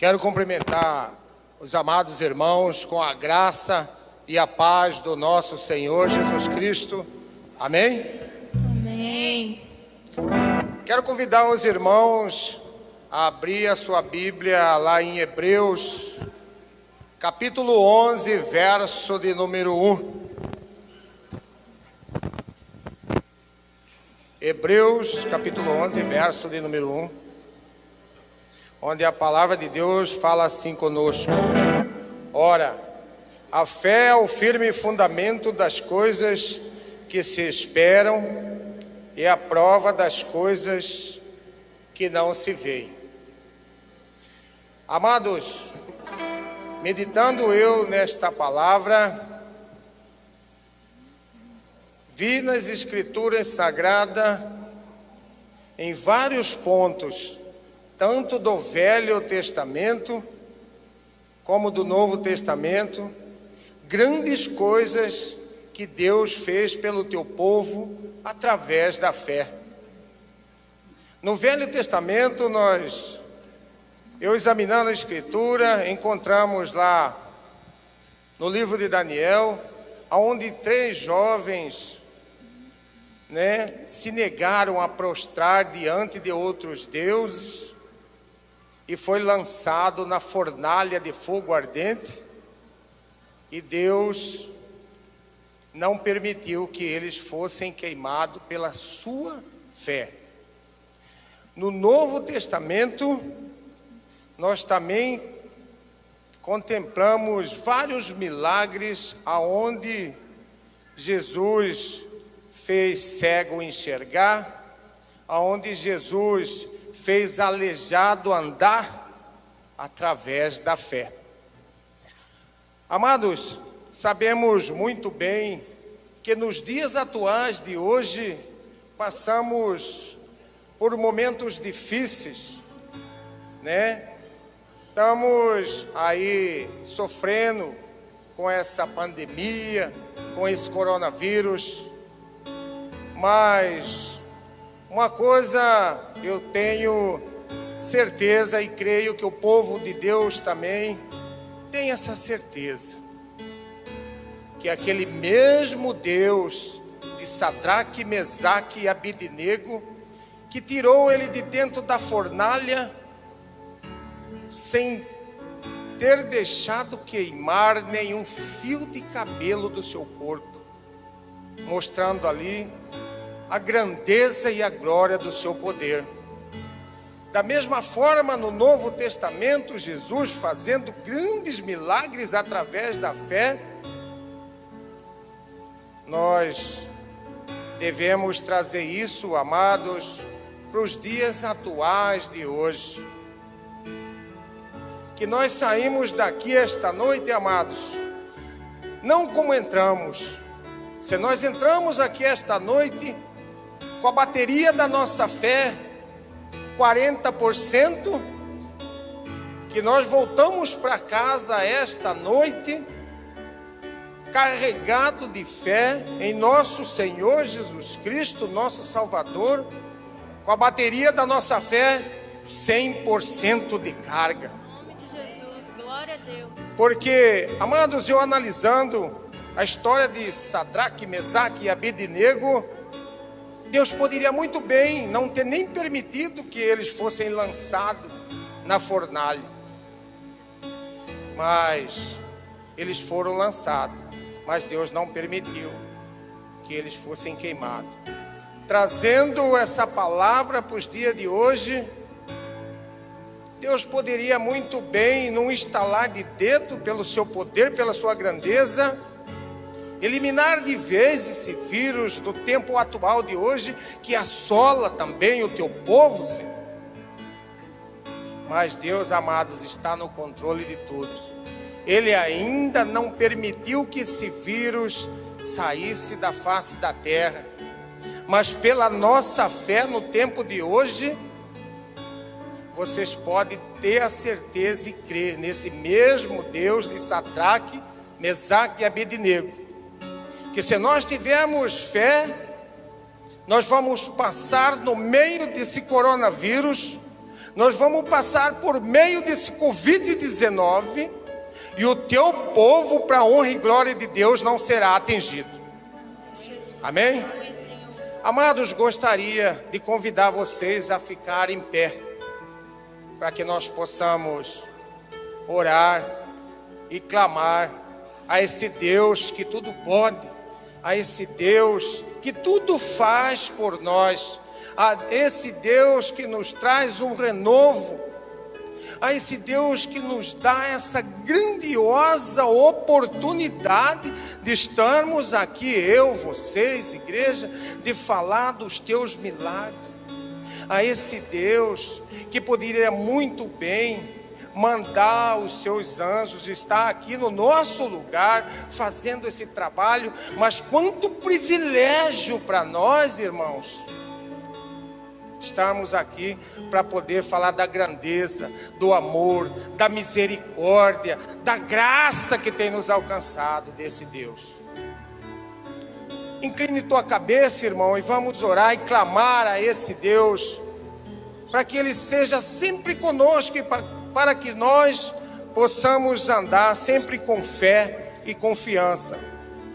Quero cumprimentar os amados irmãos com a graça e a paz do nosso Senhor Jesus Cristo. Amém? Amém. Quero convidar os irmãos a abrir a sua Bíblia lá em Hebreus, capítulo 11, verso de número 1. Hebreus, capítulo 11, verso de número 1. Onde a palavra de Deus fala assim conosco: ora, a fé é o firme fundamento das coisas que se esperam e a prova das coisas que não se veem. Amados, meditando eu nesta palavra, vi nas Escrituras Sagradas, em vários pontos, tanto do Velho Testamento como do Novo Testamento, grandes coisas que Deus fez pelo teu povo através da fé. No Velho Testamento, eu examinando a Escritura, encontramos lá no livro de Daniel, onde 3 jovens se negaram a prostrar diante de outros deuses, e foi lançado na fornalha de fogo ardente, e Deus não permitiu que eles fossem queimados pela sua fé. No Novo Testamento, nós também contemplamos vários milagres aonde Jesus fez cego enxergar, aonde Jesus fez aleijado andar através da fé. Amados, sabemos muito bem que nos dias atuais de hoje passamos por momentos difíceis, Estamos aí sofrendo com essa pandemia, com esse coronavírus, mas uma coisa eu tenho certeza e creio que o povo de Deus também tem essa certeza, que aquele mesmo Deus de Sadraque, Mesaque e Abednego, que tirou ele de dentro da fornalha, sem ter deixado queimar nenhum fio de cabelo do seu corpo, mostrando ali a grandeza e a glória do seu poder. Da mesma forma, no Novo Testamento, Jesus fazendo grandes milagres através da fé, nós devemos trazer isso, amados, para os dias atuais de hoje. Que nós saímos daqui esta noite, amados, não como entramos. Se nós entramos aqui esta noite com a bateria da nossa fé 40%, que nós voltamos para casa esta noite carregado de fé em nosso Senhor Jesus Cristo, nosso Salvador, com a bateria da nossa fé 100% de carga. Glória a Deus. Porque, amados, eu analisando a história de Sadraque, Mesaque e Abednego, Deus poderia muito bem não ter nem permitido que eles fossem lançados na fornalha, mas eles foram lançados, mas Deus não permitiu que eles fossem queimados. Trazendo essa palavra para os dias de hoje, Deus poderia muito bem, num estalar de dedo, pelo seu poder, pela sua grandeza, eliminar de vez esse vírus do tempo atual de hoje, que assola também o teu povo, Senhor. Mas Deus, amados, está no controle de tudo. Ele ainda não permitiu que esse vírus saísse da face da terra, mas pela nossa fé no tempo de hoje, vocês podem ter a certeza e crer nesse mesmo Deus de Sadraque, Mesaque e Abednego, que se nós tivermos fé, nós vamos passar no meio desse coronavírus, Nós vamos passar por meio desse Covid-19 e o teu povo, para a honra e glória de Deus, não será atingido. Amém? Amados, gostaria de convidar vocês a ficar em pé, para que nós possamos orar e clamar a esse Deus que tudo pode, a esse Deus que tudo faz por nós, a esse Deus que nos traz um renovo, a esse Deus que nos dá essa grandiosa oportunidade de estarmos aqui, eu, vocês, igreja, de falar dos teus milagres, a esse Deus que poderia muito bem mandar os seus anjos estar aqui no nosso lugar, fazendo esse trabalho, mas quanto privilégio para nós, irmãos, estarmos aqui para poder falar da grandeza, do amor, da misericórdia, da graça que tem nos alcançado desse Deus. Incline tua cabeça, irmão, e vamos orar e clamar a esse Deus, para que Ele seja sempre conosco e para que nós possamos andar sempre com fé e confiança,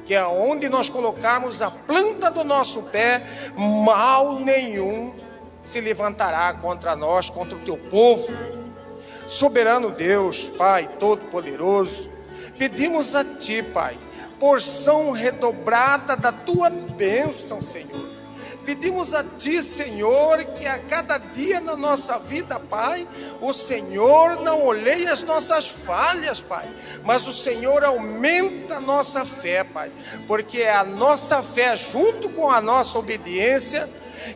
que é onde nós colocarmos a planta do nosso pé, mal nenhum se levantará contra nós, contra o teu povo. Soberano Deus, Pai Todo-Poderoso, pedimos a Ti, Pai, porção redobrada da Tua bênção, Senhor. Pedimos a Ti, Senhor, que a cada dia na nossa vida, Pai, o Senhor não olhe as nossas falhas, Pai, mas o Senhor aumenta a nossa fé, Pai, porque é a nossa fé junto com a nossa obediência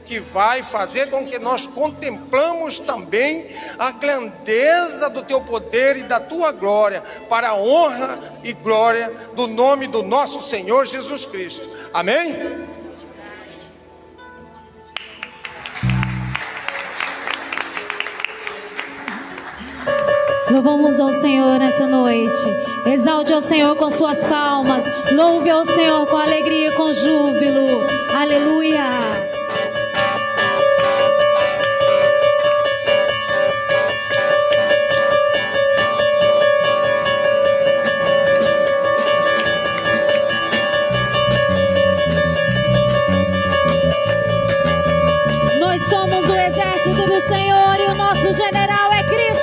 que vai fazer com que nós contemplamos também a grandeza do Teu poder e da Tua glória, para a honra e glória do nome do nosso Senhor Jesus Cristo. Amém? Louvamos ao Senhor nessa noite. Exalte ao Senhor com suas palmas. Louve ao Senhor com alegria e com júbilo. Aleluia. Nós somos o exército do Senhor e o nosso general é Cristo.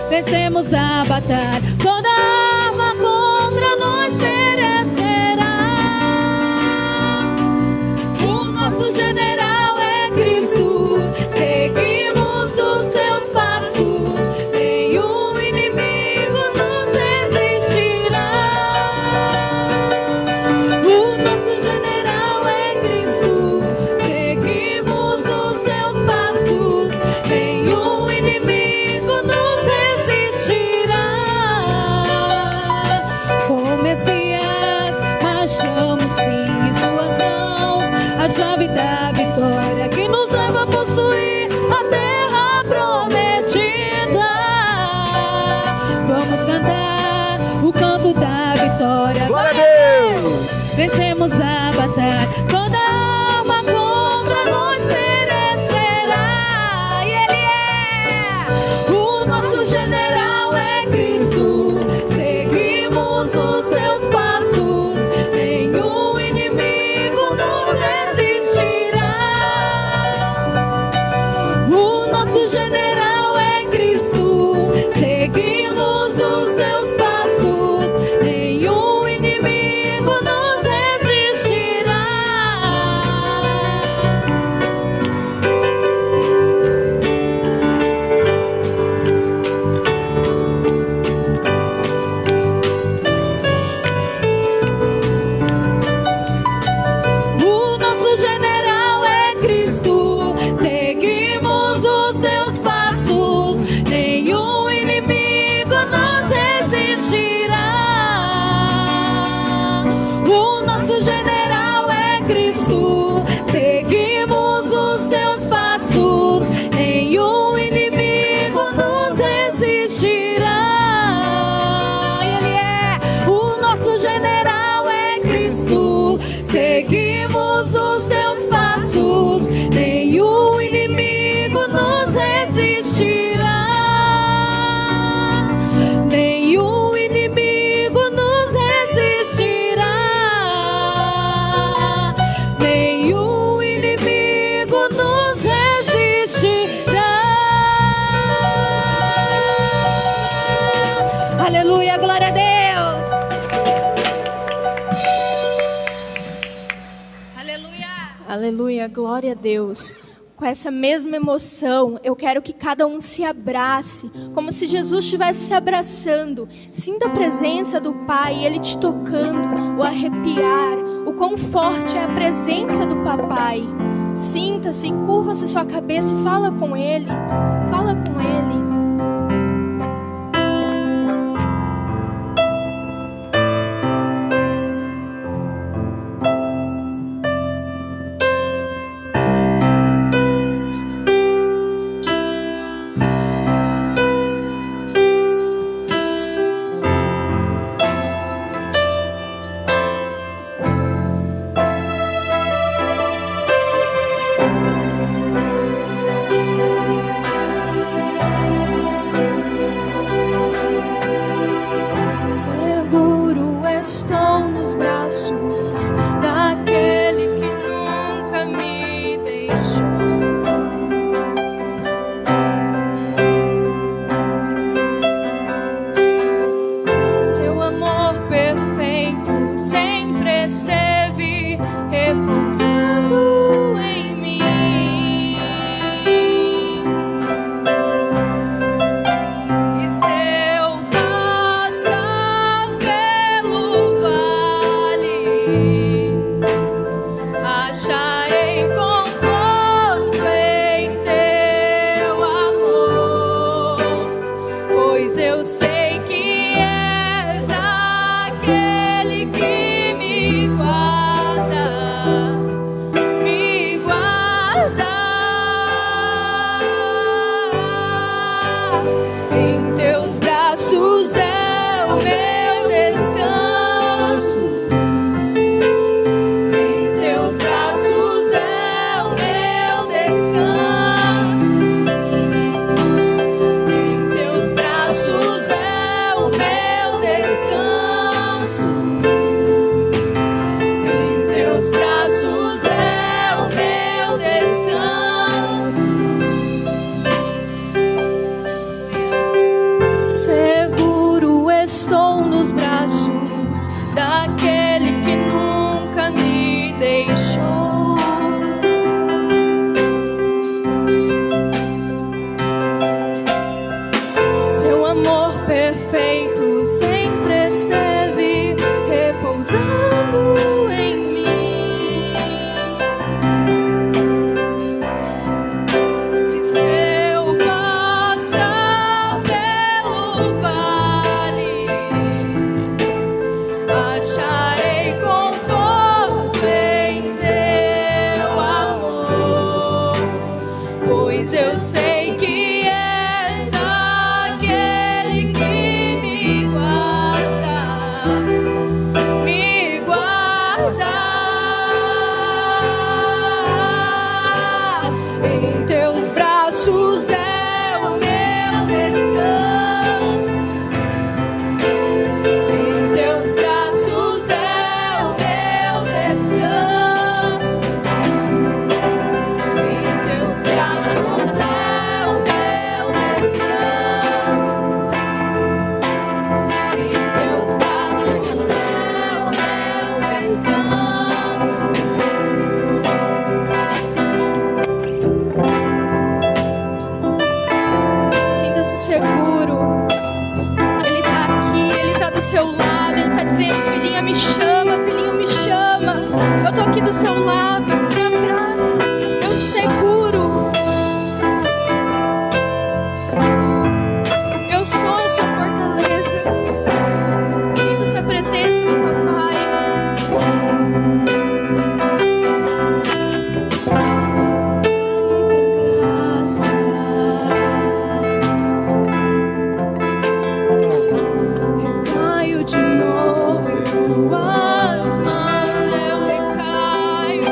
Vencemos a batalha, toda arma contra nós perecerá. O nosso general é Cristo, seguimos os seus passos, nenhum inimigo nos resistirá. O nosso general é Cristo, seguimos os seus passos, nenhum inimigo nos resistirá. Com Messias marchamos sim em suas mãos, a chave da vitória que nos leva a possuir a terra prometida. Vamos cantar o canto da vitória. Glória a Deus! Vencemos a batalha, toda arma contra nós perecerá. E Ele é o nosso general, é Cristo. Seguimos os seus passos, nenhum inimigo nos resistirá. Aleluia, glória a Deus. Com essa mesma emoção, eu quero que cada um se abrace, como se Jesus estivesse se abraçando. Sinta a presença do Pai, Ele te tocando, o arrepiar. O quão forte é a presença do Papai. Sinta-se, curva-se sua cabeça e fala com Ele. Fala com Ele. De novo em tuas mãos eu recaio.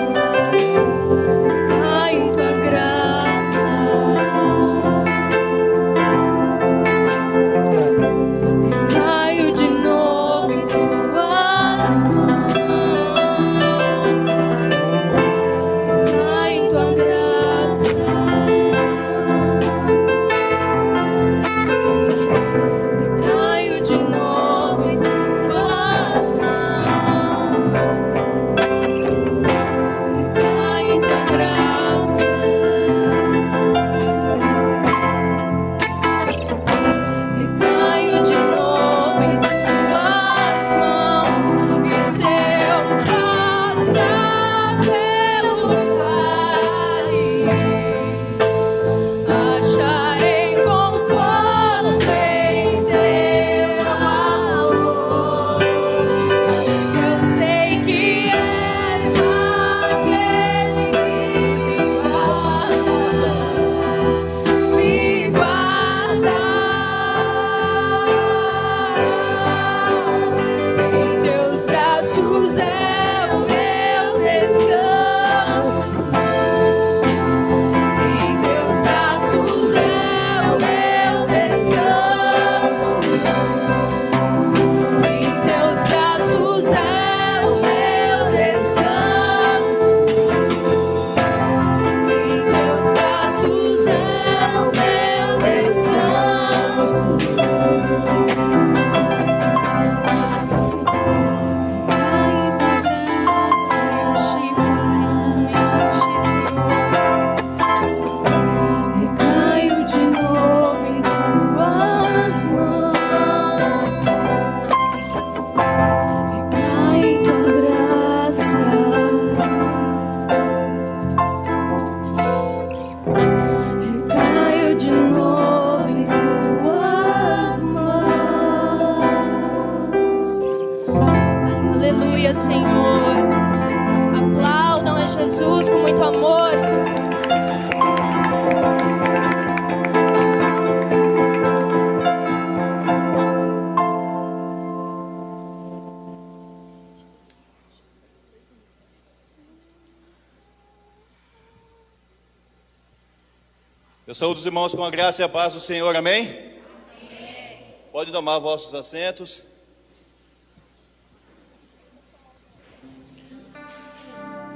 Eu saúdo os irmãos com a graça e a paz do Senhor, amém? Amém. Pode tomar vossos assentos.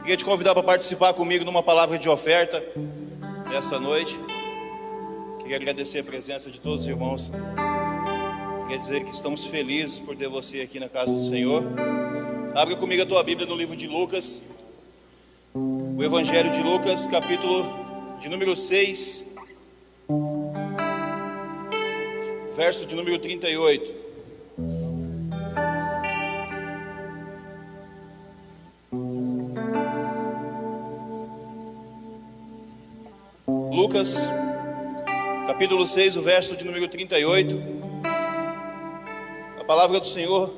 Queria te convidar para participar comigo numa palavra de oferta nessa noite. Queria agradecer a presença de todos os irmãos. Queria dizer que estamos felizes por ter você aqui na casa do Senhor. Abra comigo a tua Bíblia no livro de Lucas, o Evangelho de Lucas, capítulo de número 6, verso de número 38. Lucas, capítulo 6, o verso de número 38. A palavra do Senhor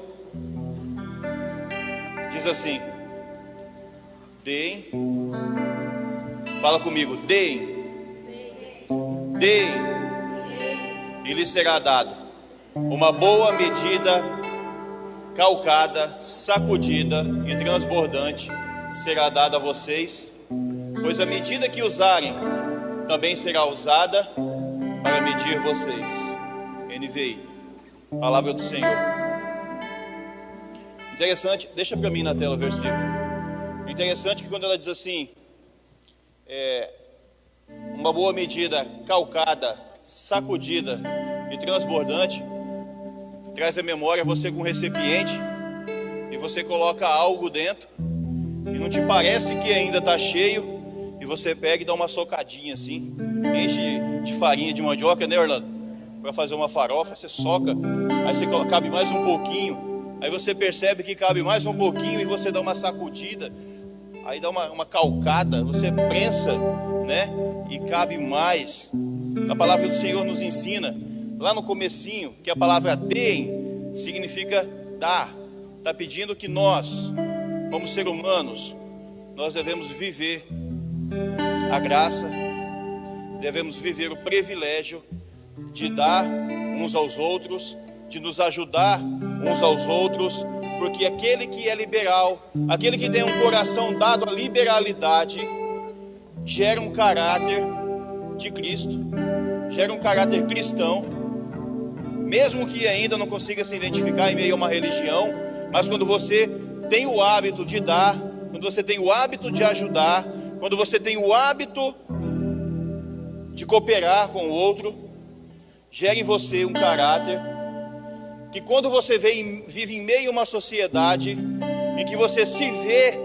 diz assim: deem, fala comigo, deem, e lhes será dado uma boa medida, calcada, sacudida e transbordante será dada a vocês, pois a medida que usarem também será usada para medir vocês. NVI, palavra do Senhor. Interessante, deixa para mim na tela o versículo. Interessante que quando ela diz assim, uma boa medida, calcada, sacudida e transbordante, traz à memória você com um recipiente e você coloca algo dentro e não te parece que ainda está cheio, e você pega e dá uma socadinha assim, enche de farinha de mandioca, né, Orlando? Para fazer uma farofa, você soca, aí você coloca, cabe mais um pouquinho, aí você percebe que cabe mais um pouquinho e você dá uma sacudida, aí dá uma calcada, você prensa, né? E cabe mais. A palavra do Senhor nos ensina, lá no comecinho, que a palavra deem significa dar. Está pedindo que nós, como seres humanos, nós devemos viver a graça, devemos viver o privilégio de dar uns aos outros, de nos ajudar uns aos outros, porque aquele que é liberal, aquele que tem um coração dado à liberalidade, gera um caráter de Cristo, gera um caráter cristão, mesmo que ainda não consiga se identificar em meio a uma religião, mas quando você tem o hábito de dar, quando você tem o hábito de ajudar, quando você tem o hábito de cooperar com o outro, gera em você um caráter que quando você vive em meio a uma sociedade em que você se vê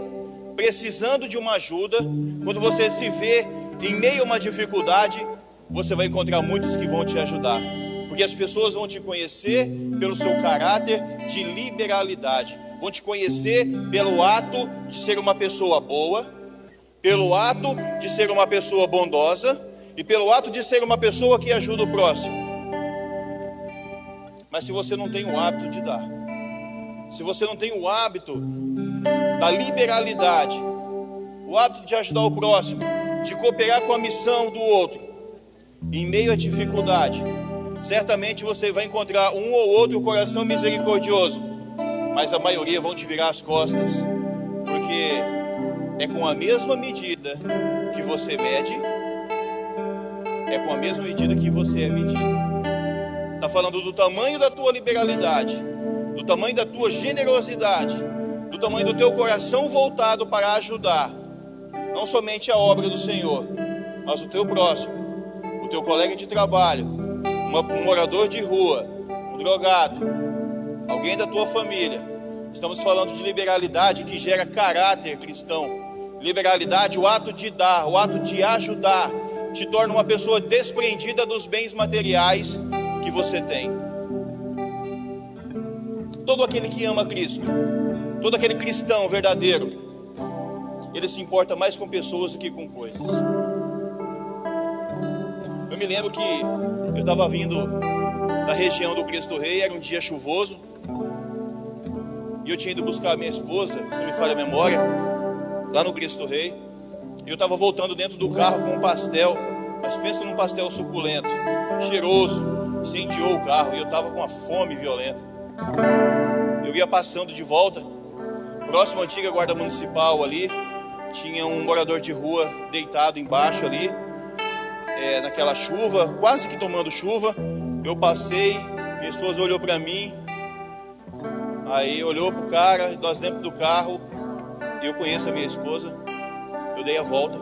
precisando de uma ajuda, quando você se vê em meio a uma dificuldade, você vai encontrar muitos que vão te ajudar, porque as pessoas vão te conhecer pelo seu caráter de liberalidade, vão te conhecer pelo ato de ser uma pessoa boa, pelo ato de ser uma pessoa bondosa e pelo ato de ser uma pessoa que ajuda o próximo. Mas se você não tem o hábito de dar, se você não tem o hábito da liberalidade, o hábito de ajudar o próximo, de cooperar com a missão do outro, em meio à dificuldade, certamente você vai encontrar um ou outro coração misericordioso, mas a maioria vão te virar as costas, porque é com a mesma medida que você mede, é com a mesma medida que você é medido. Está falando do tamanho da tua liberalidade, do tamanho da tua generosidade, do tamanho do teu coração voltado para ajudar, não somente a obra do Senhor, mas o teu próximo, o teu colega de trabalho, um morador de rua, um drogado, alguém da tua família. Estamos falando de liberalidade que gera caráter cristão. Liberalidade, o ato de dar, o ato de ajudar, te torna uma pessoa desprendida dos bens materiais que você tem. Todo aquele que ama Cristo, todo aquele cristão verdadeiro, ele se importa mais com pessoas do que com coisas. Eu me lembro que eu estava vindo da região do Cristo Rei, era um dia chuvoso, e eu tinha ido buscar a minha esposa, se não me falha a memória, lá no Cristo Rei. Eu estava voltando dentro do carro com um pastel, mas pensa num pastel suculento, cheiroso, incendiou o carro, e eu estava com uma fome violenta. Eu ia passando de volta, próximo à antiga guarda municipal ali, tinha um morador de rua deitado embaixo ali, naquela chuva, quase que tomando chuva. Eu passei, minha esposa olhou para mim, aí olhou pro cara, nós dentro do carro, eu conheço a minha esposa, eu dei a volta,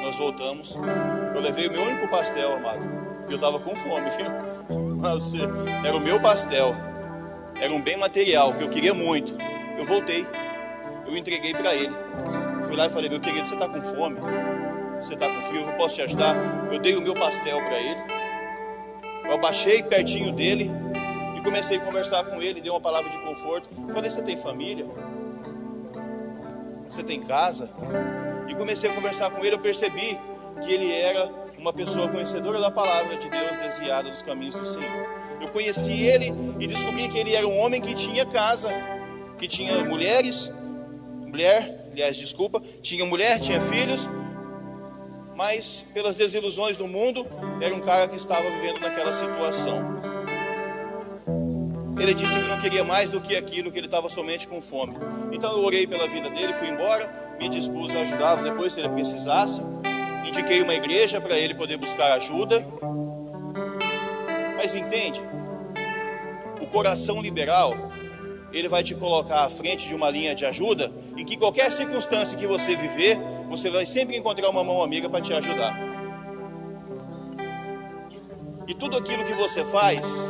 nós voltamos, eu levei o meu único pastel, amado, e eu estava com fome, viu? Era o meu pastel, era um bem material, que eu queria muito. Eu voltei, eu entreguei para ele, fui lá e falei: meu querido, você está com fome? Você está com frio? Eu posso te ajudar? Eu dei o meu pastel para ele, eu abaixei pertinho dele e comecei a conversar com ele, dei uma palavra de conforto. Falei: você tem família? Você tem casa? E comecei a conversar com ele. Eu percebi que ele era uma pessoa conhecedora da palavra de Deus, desviada dos caminhos do Senhor. Eu conheci ele e descobri que ele era um homem que tinha casa, que tinha tinha mulher, tinha filhos, mas pelas desilusões do mundo, era um cara que estava vivendo naquela situação. Ele disse que não queria mais do que aquilo, que ele estava somente com fome. Então eu orei pela vida dele, fui embora, me dispus a ajudá-lo depois, se ele precisasse. Indiquei uma igreja para ele poder buscar ajuda. Mas entende, o coração liberal, ele vai te colocar à frente de uma linha de ajuda, em que qualquer circunstância que você viver, você vai sempre encontrar uma mão amiga para te ajudar. E tudo aquilo que você faz,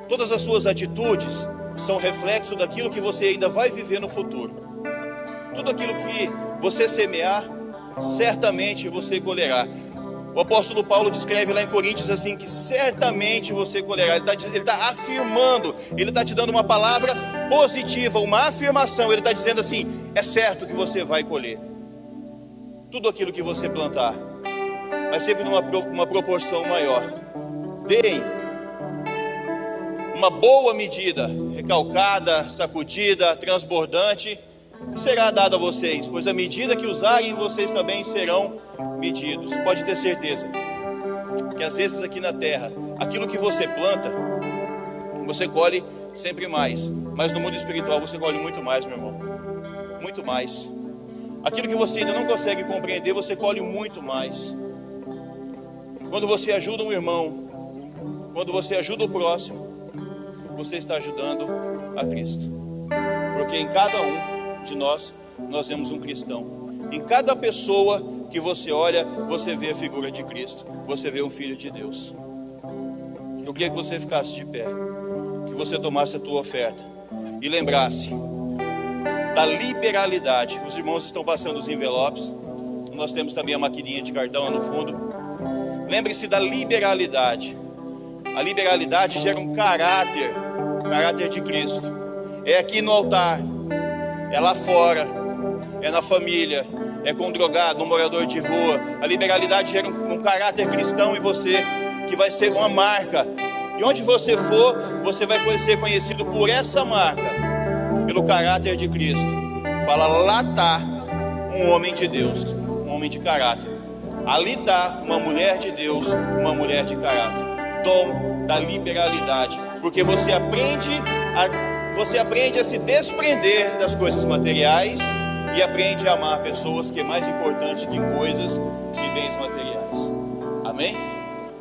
todas as suas atitudes, são reflexo daquilo que você ainda vai viver no futuro. Tudo aquilo que você semear, certamente você colherá. O apóstolo Paulo descreve lá em Coríntios assim, que certamente você colherá. Ele está afirmando, ele está te dando uma palavra positiva, uma afirmação. Ele está dizendo assim: é certo que você vai colher tudo aquilo que você plantar, mas sempre numa proporção maior. Deem uma boa medida, recalcada, sacudida, transbordante, que será dada a vocês, pois a medida que usarem, vocês também serão medidos. Pode ter certeza que às vezes aqui na terra, aquilo que você planta, você colhe sempre mais, mas no mundo espiritual você colhe muito mais, meu irmão, muito mais. Aquilo que você ainda não consegue compreender, você colhe muito mais. Quando você ajuda um irmão, quando você ajuda o próximo, você está ajudando a Cristo, porque em cada um de nós vemos um cristão. Em cada pessoa que você olha, você vê a figura de Cristo, você vê um filho de Deus. Eu queria que você ficasse de pé, que você tomasse a tua oferta e lembrasse da liberalidade. Os irmãos estão passando os envelopes, nós temos também a maquininha de cartão lá no fundo. Lembre-se da liberalidade. A liberalidade gera um caráter de Cristo. É aqui no altar, é lá fora, é na família, é com um drogado, um morador de rua. A liberalidade gera um caráter cristão em você, que vai ser uma marca. E onde você for, você vai ser conhecido por essa marca, pelo caráter de Cristo. Fala: lá está um homem de Deus, um homem de caráter. Ali está uma mulher de Deus, uma mulher de caráter. Dom da liberalidade, porque você aprende a se desprender das coisas materiais e aprende a amar pessoas, que é mais importante que coisas e bens materiais. Amém?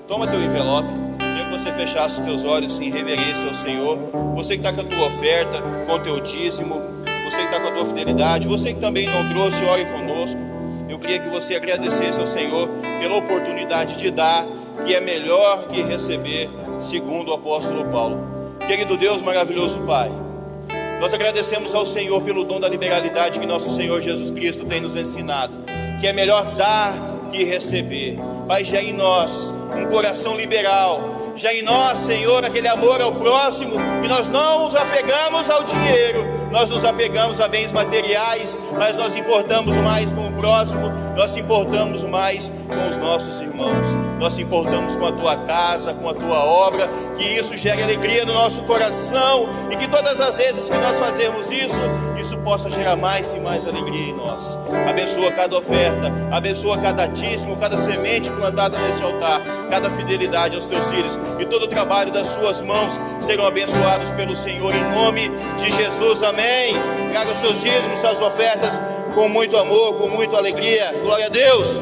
Toma teu envelope, queria que você fechasse os teus olhos em reverência ao Senhor. Você que está com a tua oferta, com o teu dízimo, você que está com a tua fidelidade, você que também não trouxe, ore conosco. Eu queria que você agradecesse ao Senhor pela oportunidade de dar, que é melhor que receber, segundo o apóstolo Paulo. Querido Deus, maravilhoso Pai, nós agradecemos ao Senhor pelo dom da liberalidade que nosso Senhor Jesus Cristo tem nos ensinado, que é melhor dar que receber. Pai, já em nós um coração liberal, já em nós, Senhor, aquele amor ao próximo, que nós não nos apegamos ao dinheiro, nós nos apegamos a bens materiais, mas nós importamos mais com o próximo, nós importamos mais com os nossos irmãos, nós importamos com a tua casa, com a tua obra, que isso gere alegria no nosso coração, e que todas as vezes que nós fazemos isso possa gerar mais e mais alegria em nós. Abençoa cada oferta, abençoa cada dízimo, cada semente plantada nesse altar, cada fidelidade aos teus filhos, e todo o trabalho das suas mãos serão abençoados pelo Senhor, em nome de Jesus, amém. Traga os seus dízimos, suas ofertas com muito amor, com muita alegria. Glória a Deus.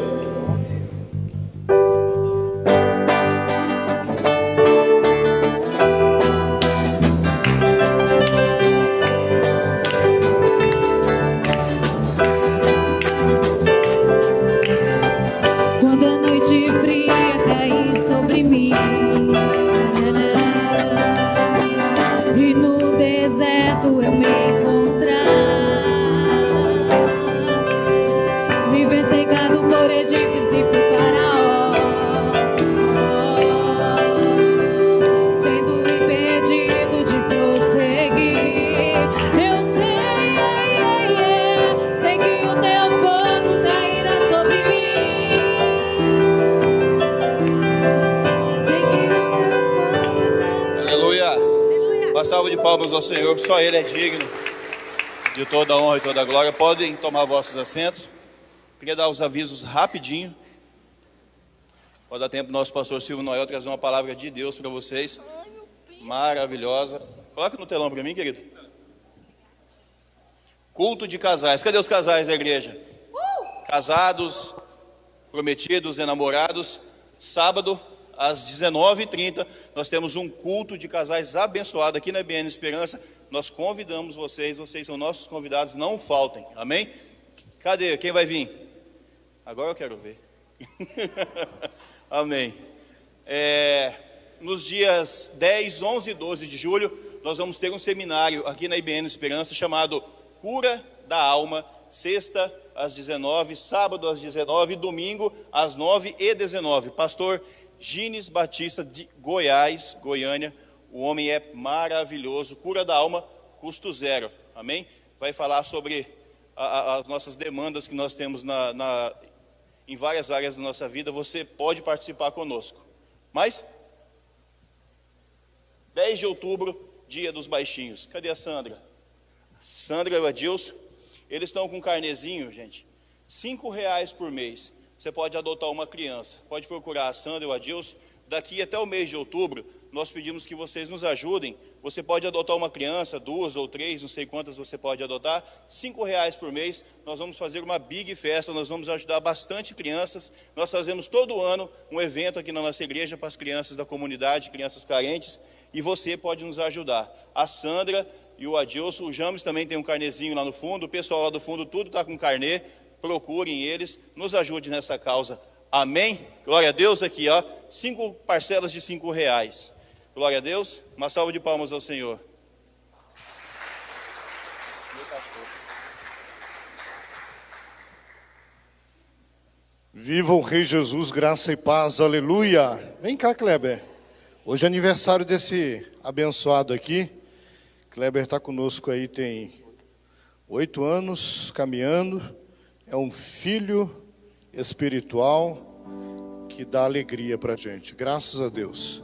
salva de palmas ao Senhor, só Ele é digno de toda a honra e toda a glória. Podem tomar vossos assentos. Queria dar os avisos rapidinho. Pode dar tempo do nosso pastor Silvio Noel trazer uma palavra de Deus para vocês. Maravilhosa. Coloca no telão para mim, querido. Culto de casais. Cadê os casais da igreja? Casados, prometidos, enamorados. Sábado, às 19h30, nós temos um culto de casais abençoado aqui na IBN Esperança. Nós convidamos vocês são nossos convidados, não faltem, amém? Cadê? Quem vai vir? Agora eu quero ver. Amém. Nos dias 10, 11 e 12 de julho, nós vamos ter um seminário aqui na IBN Esperança chamado Cura da Alma, sexta às 19, sábado às 19 e domingo às 9h19. Pastor Gines Batista de Goiás, Goiânia, o homem é maravilhoso, cura da alma, custo zero, amém? Vai falar sobre as nossas demandas que nós temos em várias áreas da nossa vida. Você pode participar conosco. Mas, 10 de outubro, dia dos baixinhos. Cadê a Sandra? Sandra e o Adilson, eles estão com um carnezinho, gente, R$5 por mês. Você pode adotar uma criança, pode procurar a Sandra e o Adilson. Daqui até o mês de outubro, nós pedimos que vocês nos ajudem. Você pode adotar uma criança, 2 ou 3, não sei quantas você pode adotar, R$5 por mês. Nós vamos fazer uma big festa, nós vamos ajudar bastante crianças. Nós fazemos todo ano um evento aqui na nossa igreja para as crianças da comunidade, crianças carentes, e você pode nos ajudar. A Sandra e o Adilson, o James também tem um carnezinho lá no fundo, o pessoal lá do fundo tudo está com carnê, procurem eles, nos ajude nessa causa, amém? Glória a Deus. Aqui, ó, 5 parcelas de R$5. Glória a Deus, uma salva de palmas ao Senhor. Viva o Rei Jesus, graça e paz, aleluia. Vem cá, Kleber. Hoje é aniversário desse abençoado aqui. Kleber está conosco aí, tem 8 anos, caminhando. É um filho espiritual que dá alegria para a gente, graças a Deus.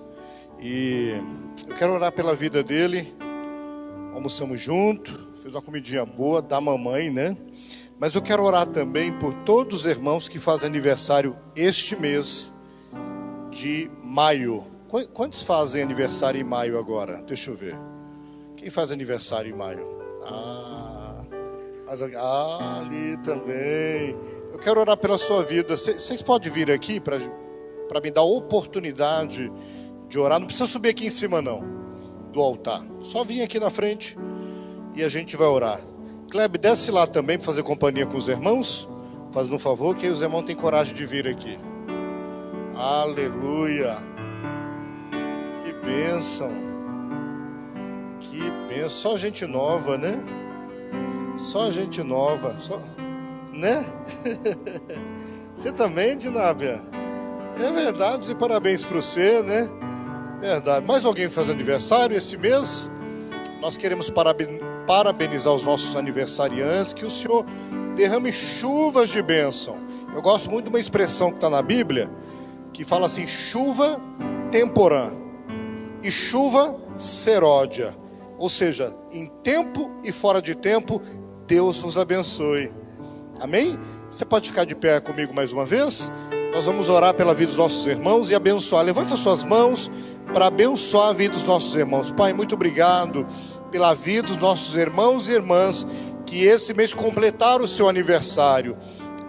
E eu quero orar pela vida dele. Almoçamos junto, fez uma comidinha boa da mamãe, né? Mas eu quero orar também por todos os irmãos que fazem aniversário este mês de maio. Quantos fazem aniversário em maio agora? Deixa eu ver. Quem faz aniversário em maio? Ali também. Eu quero orar pela sua vida. Vocês podem vir aqui para me dar a oportunidade de orar. Não precisa subir aqui em cima não, do altar. Só vir aqui na frente e a gente vai orar. Kleber, desce lá também para fazer companhia com os irmãos. Faz um favor, que aí os irmãos têm coragem de vir aqui. Aleluia. Que bênção. Que bênção. Só gente nova, né? Só gente nova. Né? Você também, Dinábia? É verdade, parabéns para você, né? Verdade. Mais alguém faz aniversário esse mês? Nós queremos parabenizar os nossos aniversariantes, que o Senhor derrame chuvas de bênção. Eu gosto muito de uma expressão que está na Bíblia, que fala assim, chuva temporã e chuva seródia. Ou seja, em tempo e fora de tempo, Deus vos abençoe. Amém? Você pode ficar de pé comigo mais uma vez? Nós vamos orar pela vida dos nossos irmãos e abençoar. Levanta suas mãos para abençoar a vida dos nossos irmãos. Pai, muito obrigado pela vida dos nossos irmãos e irmãs que esse mês completaram o seu aniversário.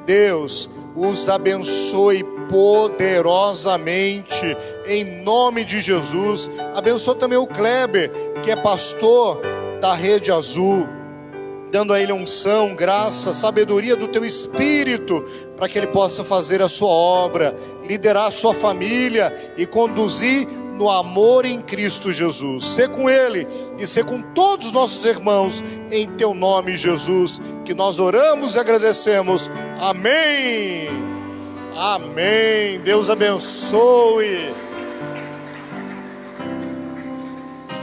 Deus os abençoe poderosamente, em nome de Jesus. Abençoa também o Kleber, que é pastor da Rede Azul, dando a ele unção, graça, sabedoria do teu Espírito, para que ele possa fazer a sua obra, liderar a sua família e conduzir no amor em Cristo Jesus. Sê com ele e sê com todos os nossos irmãos, em teu nome, Jesus, que nós oramos e agradecemos. Amém. Amém. Deus abençoe.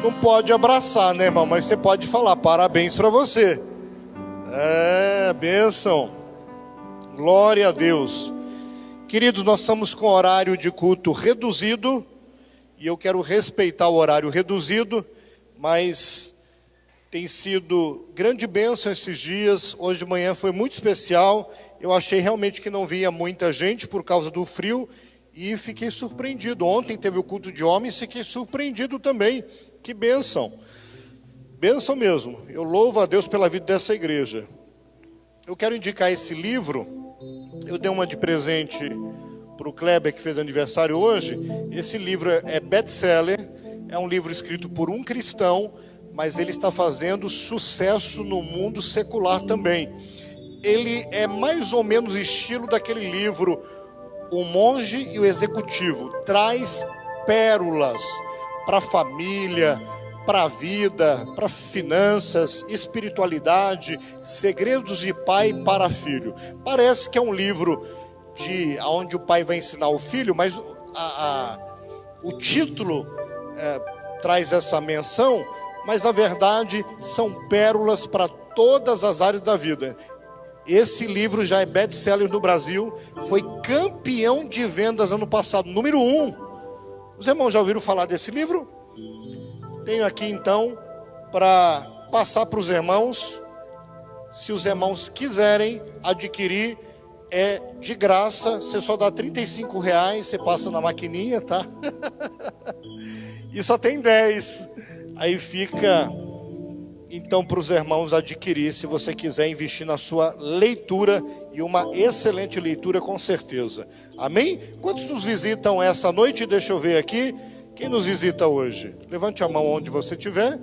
Não pode abraçar, né, irmão? Mas você pode falar parabéns para você. Bênção. Glória a Deus. Queridos, nós estamos com horário de culto reduzido, e eu quero respeitar o horário reduzido. mas tem sido grande bênção esses dias. Hoje de manhã foi muito especial. Eu achei realmente que não vinha muita gente por causa do frio e fiquei surpreendido. Ontem teve o culto de homens e fiquei surpreendido também. Que bênção! Bênção mesmo. Eu louvo a Deus pela vida dessa igreja. Eu quero indicar esse livro. Eu dei uma de presente para o Kleber, que fez aniversário hoje. Esse livro é best-seller. É um livro escrito por um cristão, mas ele está fazendo sucesso no mundo secular também. Ele é mais ou menos estilo daquele livro O Monge e o Executivo. Traz pérolas para a família, para a vida, para finanças, espiritualidade, segredos de pai para filho. Parece que é um livro onde o pai vai ensinar o filho, mas o título traz essa menção, mas na verdade são pérolas para todas as áreas da vida. Esse livro já é best-seller no Brasil, foi campeão de vendas ano passado, número 1. Os irmãos já ouviram falar desse livro? Tenho aqui então para passar para os irmãos. Se os irmãos quiserem adquirir, é de graça. Você só dá R$35, você passa na maquininha, tá? E só tem 10. Aí fica então para os irmãos adquirir, se você quiser investir na sua leitura, e uma excelente leitura com certeza. Amém? Quantos nos visitam essa noite? Deixa eu ver aqui. Quem nos visita hoje? Levante a mão onde você estiver.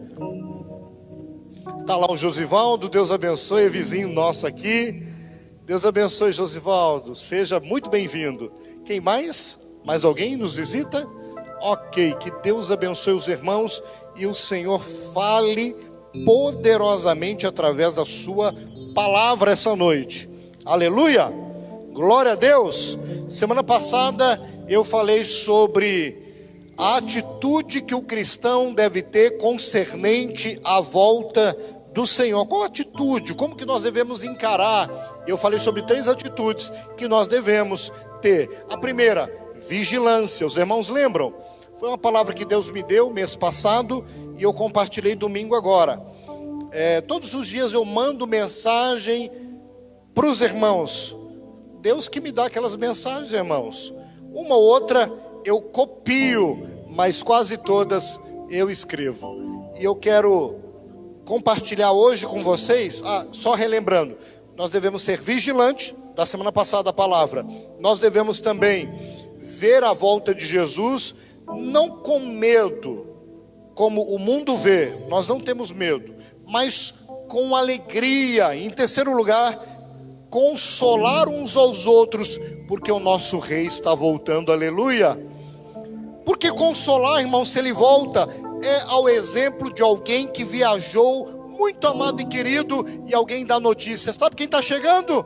Está lá o Josivaldo, Deus abençoe, é vizinho nosso aqui. Deus abençoe, Josivaldo, seja muito bem-vindo. Quem mais? Mais alguém nos visita? Ok, que Deus abençoe os irmãos e o Senhor fale poderosamente através da sua palavra essa noite. Aleluia! Glória a Deus! Semana passada eu falei sobre a atitude que o cristão deve ter concernente à volta do Senhor. Qual atitude? Como que nós devemos encarar? Eu falei sobre 3 atitudes que nós devemos ter. A primeira, vigilância. Os irmãos lembram? Foi uma palavra que Deus me deu mês passado e eu compartilhei domingo agora. Todos os dias eu mando mensagem para os irmãos. Deus que me dá aquelas mensagens, irmãos. Uma ou outra eu copio, mas quase todas eu escrevo. E eu quero compartilhar hoje com vocês, só relembrando, nós devemos ser vigilantes, da semana passada a palavra. Nós devemos também ver a volta de Jesus, não com medo, como o mundo vê, nós não temos medo, mas com alegria. Em terceiro lugar, consolar uns aos outros, porque o nosso rei está voltando, aleluia. Porque consolar, irmão, se ele volta, é ao exemplo de alguém que viajou, muito amado e querido, e alguém dá notícia. Sabe quem está chegando?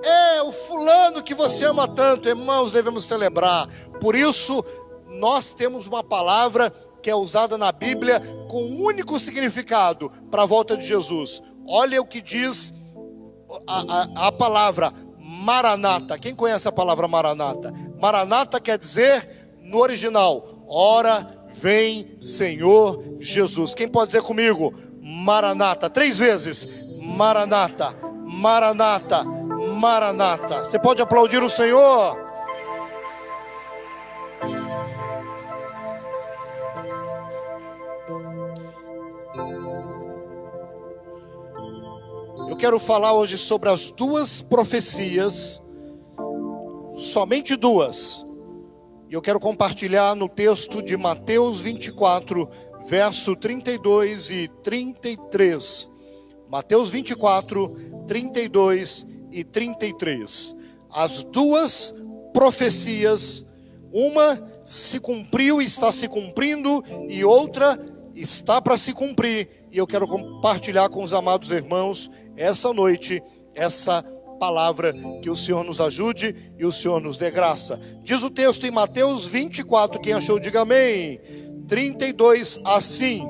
É o fulano que você ama tanto. Irmãos, devemos celebrar. Por isso, nós temos uma palavra que é usada na Bíblia com um único significado para a volta de Jesus. Olha o que diz a palavra Maranata. Quem conhece a palavra Maranata? Maranata quer dizer, no original, ora vem Senhor Jesus. Quem pode dizer comigo? Maranata, 3 vezes. Maranata, Maranata, Maranata. Você pode aplaudir o Senhor? Eu quero falar hoje sobre as 2 profecias, somente 2. E eu quero compartilhar no texto de Mateus 24, verso 32 e 33. Mateus 24, 32 e 33. As 2 profecias, uma se cumpriu e está se cumprindo, e outra está para se cumprir. E eu quero compartilhar com os amados irmãos essa noite, essa palavra, que o Senhor nos ajude e o Senhor nos dê graça. Diz o texto em Mateus 24, quem achou diga amém. 32, assim: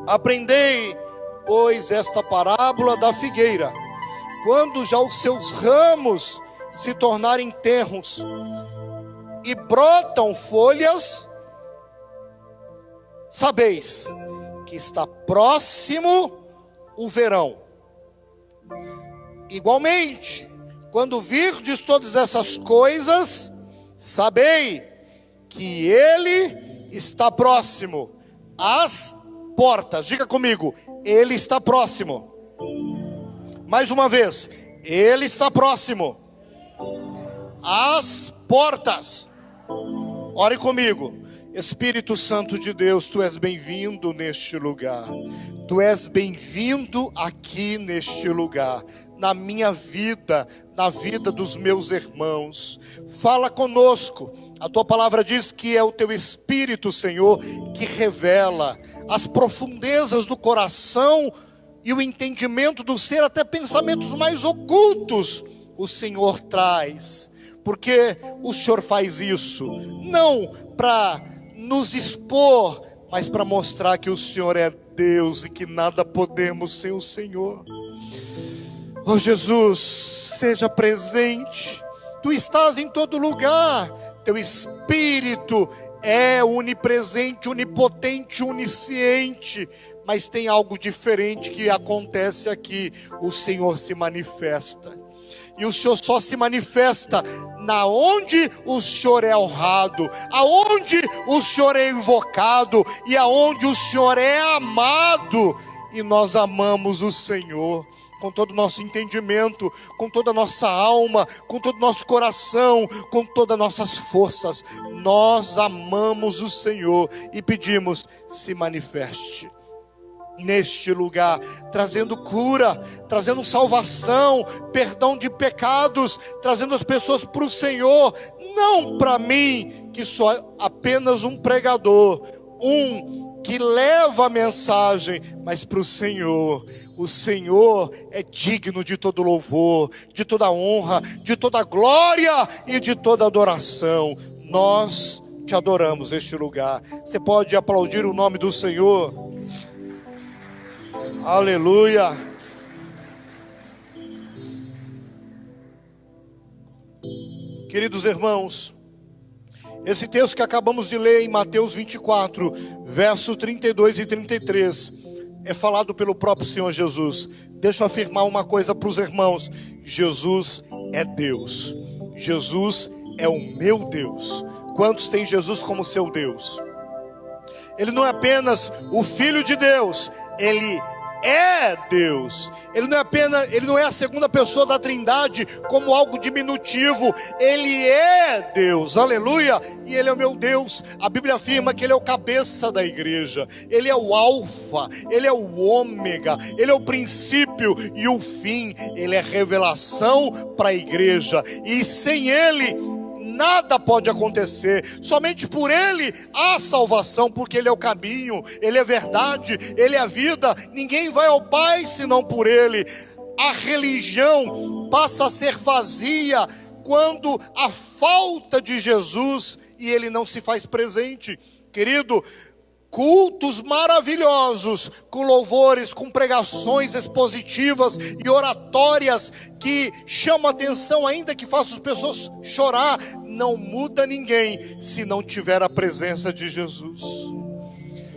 aprendei, pois, esta parábola da figueira. Quando já os seus ramos se tornarem tenros e brotam folhas, sabeis que está próximo o verão. Igualmente, quando virdes todas essas coisas, sabei que Ele está próximo às portas. Diga comigo, Ele está próximo. Mais uma vez, Ele está próximo às portas. Ore comigo. Espírito Santo de Deus, Tu és bem-vindo neste lugar. Tu és bem-vindo aqui neste lugar, na minha vida, na vida dos meus irmãos. Fala conosco. A Tua palavra diz que é o Teu Espírito, Senhor, que revela as profundezas do coração e o entendimento do ser, até pensamentos mais ocultos, o Senhor traz. Porque o Senhor faz isso, não para nos expor, mas para mostrar que o Senhor é Deus e que nada podemos sem o Senhor. Oh Jesus, seja presente. Tu estás em todo lugar. Teu Espírito é onipresente, onipotente, onisciente. Mas tem algo diferente que acontece aqui. O Senhor se manifesta. E o Senhor só se manifesta na onde o Senhor é honrado, aonde o Senhor é invocado e aonde o Senhor é amado. E nós amamos o Senhor com todo o nosso entendimento, com toda a nossa alma, com todo o nosso coração, com todas as nossas forças. Nós amamos o Senhor e pedimos, se manifeste neste lugar, trazendo cura, trazendo salvação, perdão de pecados, trazendo as pessoas para o Senhor, não para mim, que sou apenas um pregador, que leva a mensagem, mas para o Senhor. O Senhor é digno de todo louvor, de toda honra, de toda glória e de toda adoração. Nós te adoramos neste lugar. Você pode aplaudir o nome do Senhor? Aleluia. Queridos irmãos, esse texto que acabamos de ler em Mateus 24, verso 32 e 33, é falado pelo próprio Senhor Jesus. Deixa eu afirmar uma coisa para os irmãos: Jesus é Deus. Jesus é o meu Deus. Quantos têm Jesus como seu Deus? Ele não é apenas o Filho de Deus, Ele é Deus. Ele não é a segunda pessoa da Trindade como algo diminutivo. Ele é Deus, aleluia. E Ele é o meu Deus. A Bíblia afirma que Ele é o cabeça da igreja. Ele é o alfa, Ele é o ômega, Ele é o princípio e o fim. Ele é revelação para a igreja. E sem Ele nada pode acontecer. Somente por Ele há salvação, porque Ele é o caminho, Ele é a verdade, Ele é a vida. Ninguém vai ao Pai senão por Ele. A religião passa a ser vazia quando há falta de Jesus e Ele não se faz presente. Querido, cultos maravilhosos, com louvores, com pregações expositivas e oratórias que chamam a atenção, ainda que façam as pessoas chorar, não muda ninguém se não tiver a presença de Jesus.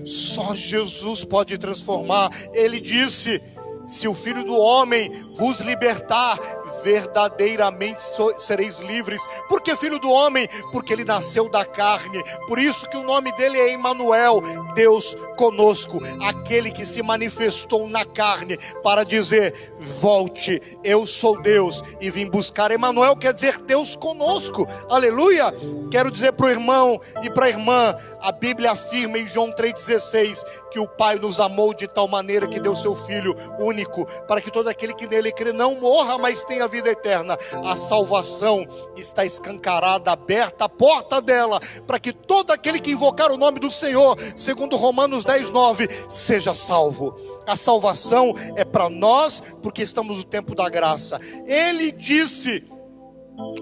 Só Jesus pode transformar. Ele disse: se o Filho do Homem vos libertar, verdadeiramente sereis livres. Por que Filho do Homem? Porque Ele nasceu da carne. Por isso que o nome dele é Emanuel, Deus conosco. Aquele que se manifestou na carne para dizer: volte, eu sou Deus e vim buscar. Emanuel quer dizer Deus conosco, aleluia. Quero dizer para o irmão e para a irmã, a Bíblia afirma em João 3,16 que o Pai nos amou de tal maneira que deu seu Filho único, para que todo aquele que nele crê não morra, mas tenha vida eterna. A salvação está escancarada, aberta, a porta dela, para que todo aquele que invocar o nome do Senhor, segundo Romanos 10:9, seja salvo. A salvação é para nós, porque estamos no tempo da graça. Ele disse,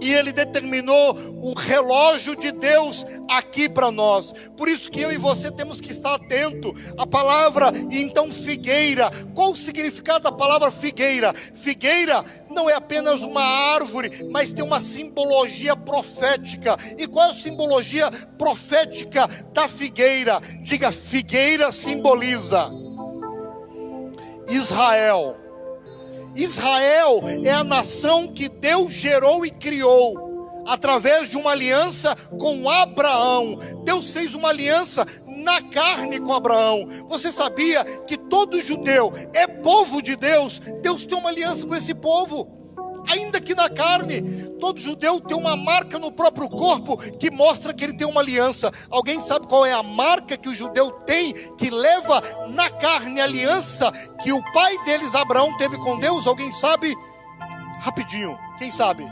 e Ele determinou o relógio de Deus aqui para nós. Por isso que eu e você temos que estar atento. A palavra, então, figueira. Qual o significado da palavra figueira? Figueira não é apenas uma árvore, mas tem uma simbologia profética. E qual é a simbologia profética da figueira? Diga: figueira simboliza Israel. Israel é a nação que Deus gerou e criou através de uma aliança com Abraão. Deus fez uma aliança na carne com Abraão. Você sabia que todo judeu é povo de Deus? Deus tem uma aliança com esse povo. Ainda que na carne, todo judeu tem uma marca no próprio corpo que mostra que ele tem uma aliança. Alguém sabe qual é a marca que o judeu tem, que leva na carne a aliança que o pai deles, Abraão, teve com Deus? Alguém sabe? Rapidinho, quem sabe?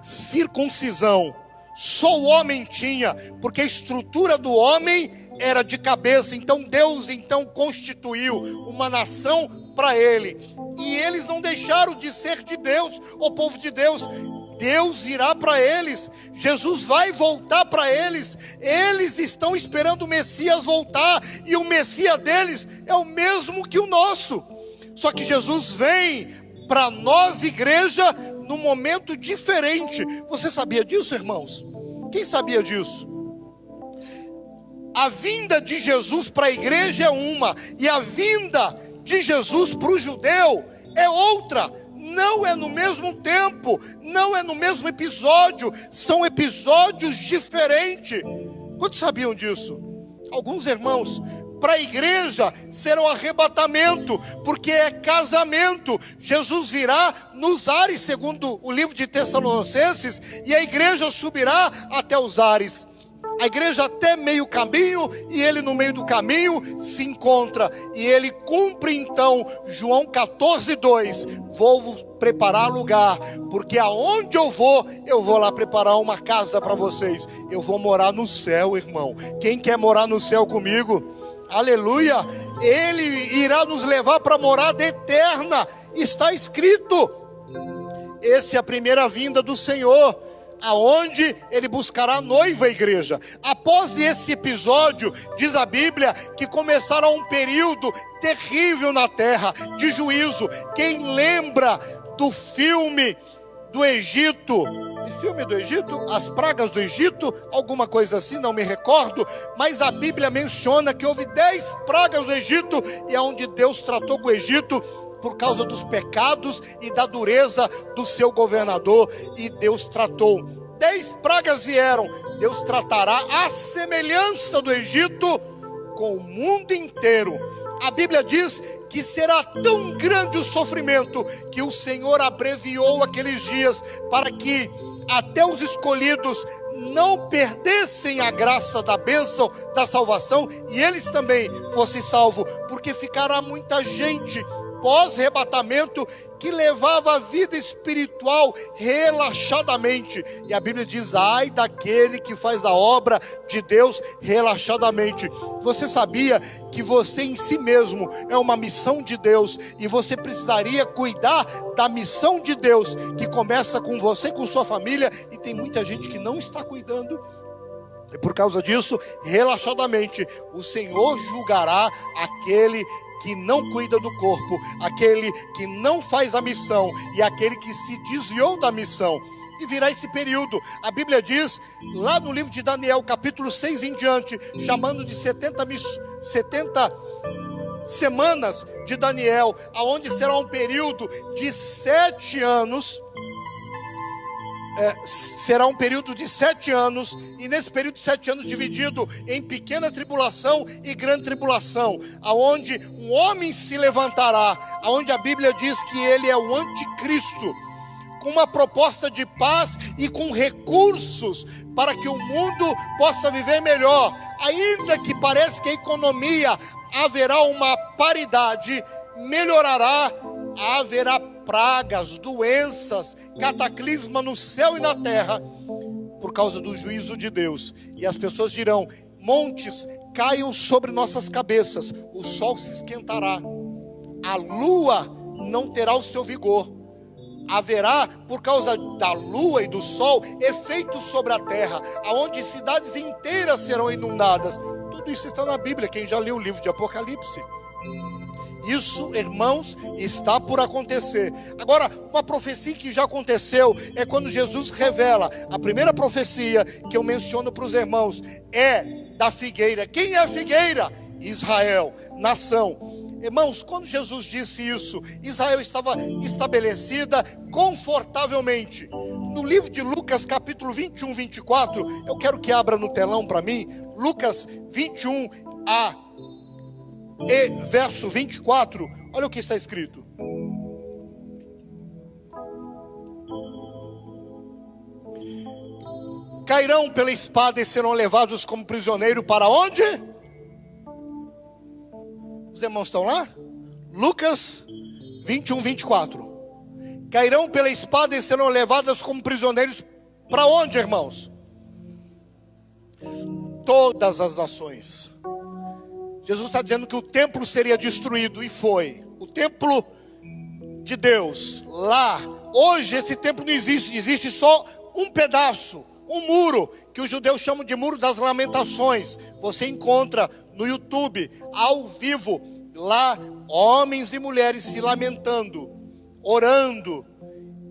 Circuncisão. Só o homem tinha, porque a estrutura do homem era de cabeça. Então Deus constituiu uma nação para ele. E eles não deixaram de ser de Deus, o povo de Deus. Deus virá para eles, Jesus vai voltar para eles. Eles estão esperando o Messias voltar, e o Messias deles é o mesmo que o nosso. Só que Jesus vem para nós, igreja, num momento diferente. Você sabia disso, irmãos? Quem sabia disso? A vinda de Jesus para a igreja é uma, e a vinda de Jesus para o judeu é outra. Não é no mesmo tempo, não é no mesmo episódio, são episódios diferentes. Quantos sabiam disso? Alguns irmãos. Para a igreja será um arrebatamento, porque é casamento. Jesus virá nos ares, segundo o livro de Tessalonicenses, e a igreja subirá até os ares. A igreja até meio caminho, e ele no meio do caminho se encontra, e ele cumpre então João 14:2, vou preparar lugar, porque aonde eu vou lá preparar uma casa para vocês. Eu vou morar no céu, irmão. Quem quer morar no céu comigo? Aleluia! Ele irá nos levar para a morada eterna. Está escrito. Essa é a primeira vinda do Senhor, aonde ele buscará a noiva, a igreja. Após esse episódio, diz a Bíblia, que começará um período terrível na terra, de juízo. Quem lembra do filme do Egito? Filme do Egito, as pragas do Egito, alguma coisa assim, não me recordo, mas a Bíblia menciona que houve 10 pragas do Egito, e é onde Deus tratou com o Egito por causa dos pecados e da dureza do seu governador, e Deus tratou. 10 pragas vieram, Deus tratará a semelhança do Egito com o mundo inteiro. A Bíblia diz que será tão grande o sofrimento que o Senhor abreviou aqueles dias para que até os escolhidos não perdessem a graça da bênção, da salvação, e eles também fossem salvos, porque ficará muita gente pós-arrebatamento que levava a vida espiritual relaxadamente, e a Bíblia diz: ai daquele que faz a obra de Deus relaxadamente. Você sabia que você em si mesmo é uma missão de Deus, e você precisaria cuidar da missão de Deus, que começa com você e com sua família, e tem muita gente que não está cuidando. E por causa disso, relaxadamente, o Senhor julgará aquele que não cuida do corpo, aquele que não faz a missão, e aquele que se desviou da missão. E virá esse período, a Bíblia diz, lá no livro de Daniel, capítulo 6 em diante, chamando de 70 semanas de Daniel, aonde será um período de 7 anos, será um período de 7 anos, e nesse período de 7 anos dividido em pequena tribulação e grande tribulação, aonde um homem se levantará, aonde a Bíblia diz que ele é o anticristo, com uma proposta de paz e com recursos para que o mundo possa viver melhor. Ainda que pareça que a economia haverá uma paridade, melhorará, haverá pragas, doenças, cataclisma no céu e na terra, por causa do juízo de Deus. E as pessoas dirão: montes caiam sobre nossas cabeças, o sol se esquentará, a lua não terá o seu vigor. Haverá, por causa da lua e do sol, efeitos sobre a terra, aonde cidades inteiras serão inundadas. Tudo isso está na Bíblia, quem já leu o livro de Apocalipse. Isso, irmãos, está por acontecer. Agora, uma profecia que já aconteceu é quando Jesus revela. A primeira profecia que eu menciono para os irmãos é da figueira. Quem é a figueira? Israel, nação. Irmãos, quando Jesus disse isso, Israel estava estabelecida confortavelmente. No livro de Lucas, capítulo 21, 24, eu quero que abra no telão para mim, Lucas 21 e verso 24, olha o que está escrito. Cairão pela espada e serão levados como prisioneiro para onde? Os irmãos estão lá? Lucas 21, 24. Cairão pela espada e serão levadas como prisioneiros para onde, irmãos? Todas as nações. Jesus está dizendo que o templo seria destruído, e foi. O templo de Deus, lá, hoje esse templo não existe, existe só um pedaço, um muro, que os judeus chamam de Muro das Lamentações. Você encontra no YouTube, ao vivo, lá, homens e mulheres se lamentando, orando.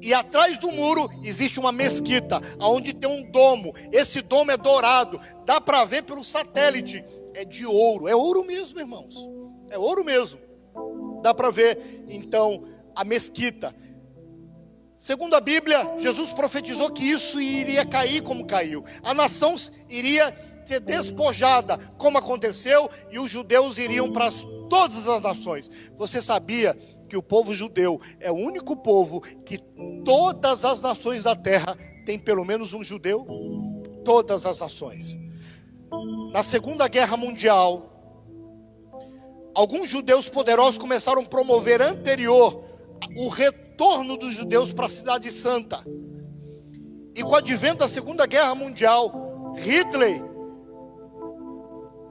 E atrás do muro existe uma mesquita, onde tem um domo. Esse domo é dourado, dá para ver pelo satélite. É de ouro, é ouro mesmo, irmãos. É ouro mesmo. Dá para ver, então, a mesquita. Segundo a Bíblia, Jesus profetizou que isso iria cair como caiu. A nação iria ser despojada, como aconteceu, e os judeus iriam para todas as nações. Você sabia que o povo judeu é o único povo que todas as nações da terra tem pelo menos um judeu? Todas as nações. Na Segunda Guerra Mundial, alguns judeus poderosos começaram a promover anterior o retorno dos judeus para a Cidade Santa. E com o advento da Segunda Guerra Mundial, Hitler,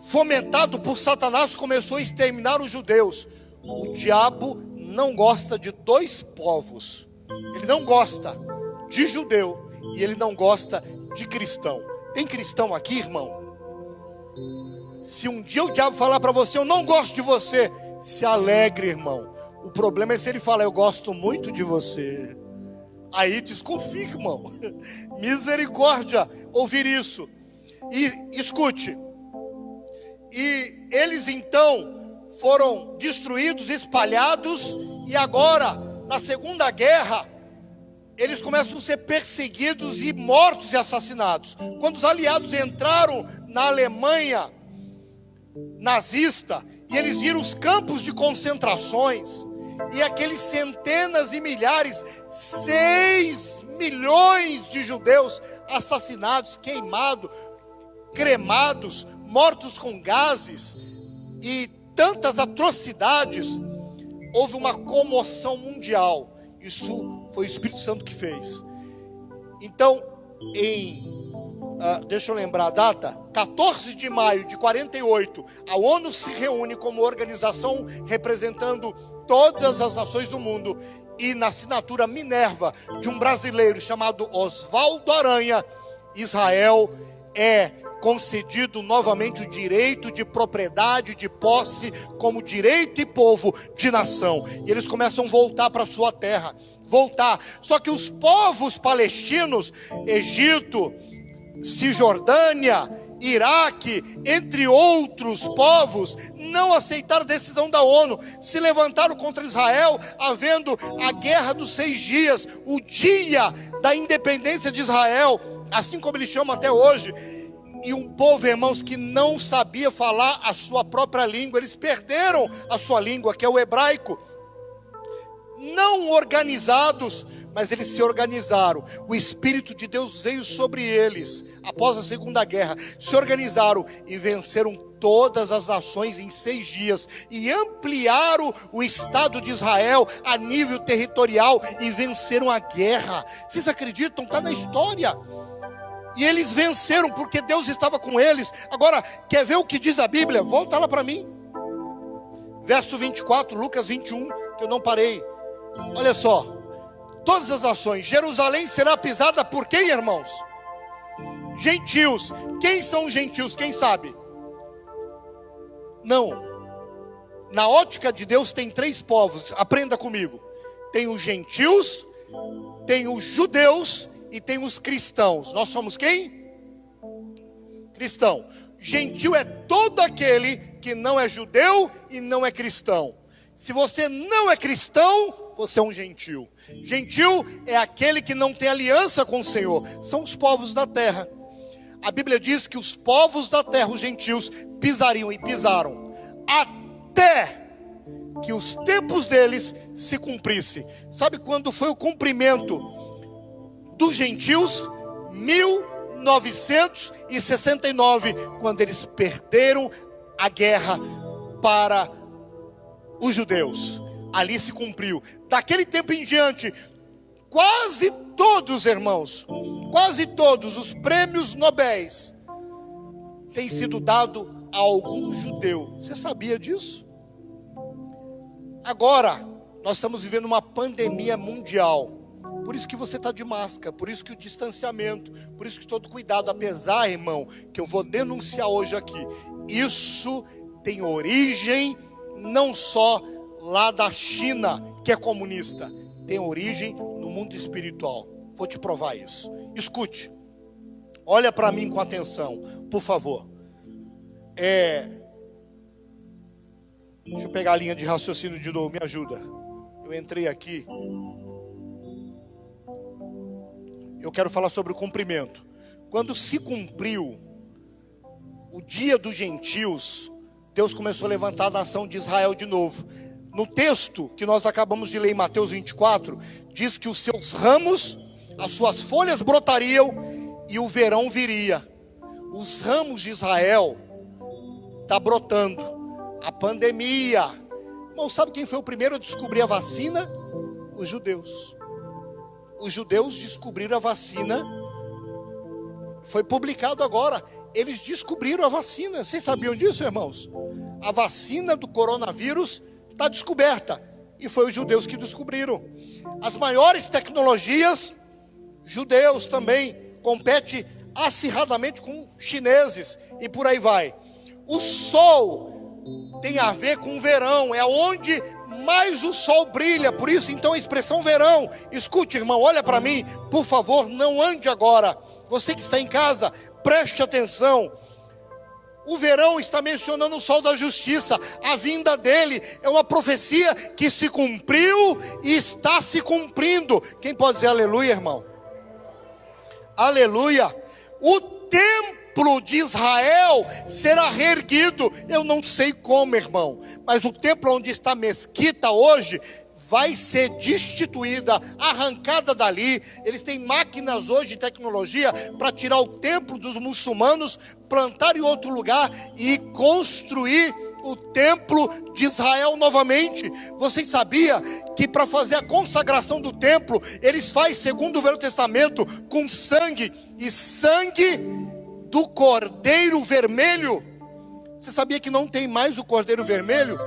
fomentado por Satanás, começou a exterminar os judeus. O diabo não gosta de dois povos. Ele não gosta de judeu e ele não gosta de cristão. Tem cristão aqui, irmão? Se um dia o diabo falar para você, eu não gosto de você, se alegre, irmão. O problema é se ele falar, eu gosto muito de você. Aí desconfia, irmão. Misericórdia ouvir isso. E escute. E eles então foram destruídos, espalhados. E agora, na Segunda Guerra, eles começam a ser perseguidos e mortos e assassinados. Quando os aliados entraram na Alemanha nazista, e eles viram os campos de concentrações, e aqueles centenas e milhares, 6 milhões de judeus assassinados, queimados, cremados, mortos com gases, e tantas atrocidades, houve uma comoção mundial. Isso foi o Espírito Santo que fez. Então, deixa eu lembrar a data, 14 de maio de 48, a ONU se reúne como organização representando todas as nações do mundo, e na assinatura Minerva de um brasileiro chamado Oswaldo Aranha, Israel é concedido novamente o direito de propriedade, de posse, como direito e povo de nação. E eles começam a voltar para a sua terra, voltar. Só que os povos palestinos, Egito, Cisjordânia, Iraque, entre outros povos, não aceitaram a decisão da ONU, se levantaram contra Israel, havendo a Guerra dos 6 Dias, o dia da independência de Israel, assim como eles chamam até hoje. E um povo, irmãos, que não sabia falar a sua própria língua, eles perderam a sua língua, que é o hebraico. Não organizados, mas eles se organizaram. O Espírito de Deus veio sobre eles, após a Segunda Guerra, se organizaram e venceram todas as nações em 6 dias, e ampliaram o Estado de Israel a nível territorial, e venceram a guerra. Vocês acreditam? Está na história. E eles venceram, porque Deus estava com eles. Agora, quer ver o que diz a Bíblia? Volta lá para mim. Verso 24, Lucas 21, que eu não parei. Olha só. Todas as nações. Jerusalém será pisada por quem, irmãos? Gentios. Quem são os gentios? Quem sabe? Não. Na ótica de Deus tem 3 povos. Aprenda comigo. Tem os gentios, tem os judeus e tem os cristãos. Nós somos quem? Cristão. Gentil é todo aquele que não é judeu e não é cristão. Se você não é cristão, você é um gentil. Gentil é aquele que não tem aliança com o Senhor. São os povos da terra. A Bíblia diz que os povos da terra, os gentios, pisariam e pisaram, até que os tempos deles se cumprissem. Sabe quando foi o cumprimento dos gentios? 1969, quando eles perderam a guerra para os judeus. Ali se cumpriu. Daquele tempo em diante, quase todos, irmãos, quase todos os prêmios nobéis têm sido dados a algum judeu. Você sabia disso? Agora, nós estamos vivendo uma pandemia mundial. Por isso que você está de máscara, por isso que o distanciamento, por isso que todo cuidado. Apesar, irmão, que eu vou denunciar hoje aqui, isso tem origem não só lá da China, que é comunista, tem origem no mundo espiritual. Vou te provar isso. Escute, olha para mim com atenção, por favor. Deixa eu pegar a linha de raciocínio de novo, me ajuda. Eu entrei aqui. Eu quero falar sobre o cumprimento. Quando se cumpriu o dia dos gentios, Deus começou a levantar a nação de Israel de novo. No texto que nós acabamos de ler em Mateus 24, diz que os seus ramos, as suas folhas brotariam e o verão viria. Os ramos de Israel estão brotando. A pandemia. Irmão, sabe quem foi o primeiro a descobrir a vacina? Os judeus. Os judeus descobriram a vacina. Foi publicado agora. Eles descobriram a vacina. Vocês sabiam disso, irmãos? A vacina do coronavírus está descoberta. E foi os judeus que descobriram. As maiores tecnologias, judeus também, compete acirradamente com chineses. E por aí vai. O sol tem a ver com o verão. É onde mais o sol brilha. Por isso, então, a expressão verão. Escute, irmão, olha para mim. Por favor, não ande agora. Você que está em casa, preste atenção. O verão está mencionando o sol da justiça. A vinda dele é uma profecia que se cumpriu e está se cumprindo. Quem pode dizer aleluia, irmão? Aleluia. O templo de Israel será reerguido. Eu não sei como, irmão, mas o templo onde está a mesquita hoje vai ser destituída, arrancada dali. Eles têm máquinas hoje de tecnologia para tirar o templo dos muçulmanos, plantar em outro lugar e construir o templo de Israel novamente. Vocês sabiam que para fazer a consagração do templo, eles fazem, segundo o Velho Testamento, com sangue, e sangue do cordeiro vermelho? Você sabia que não tem mais o cordeiro vermelho?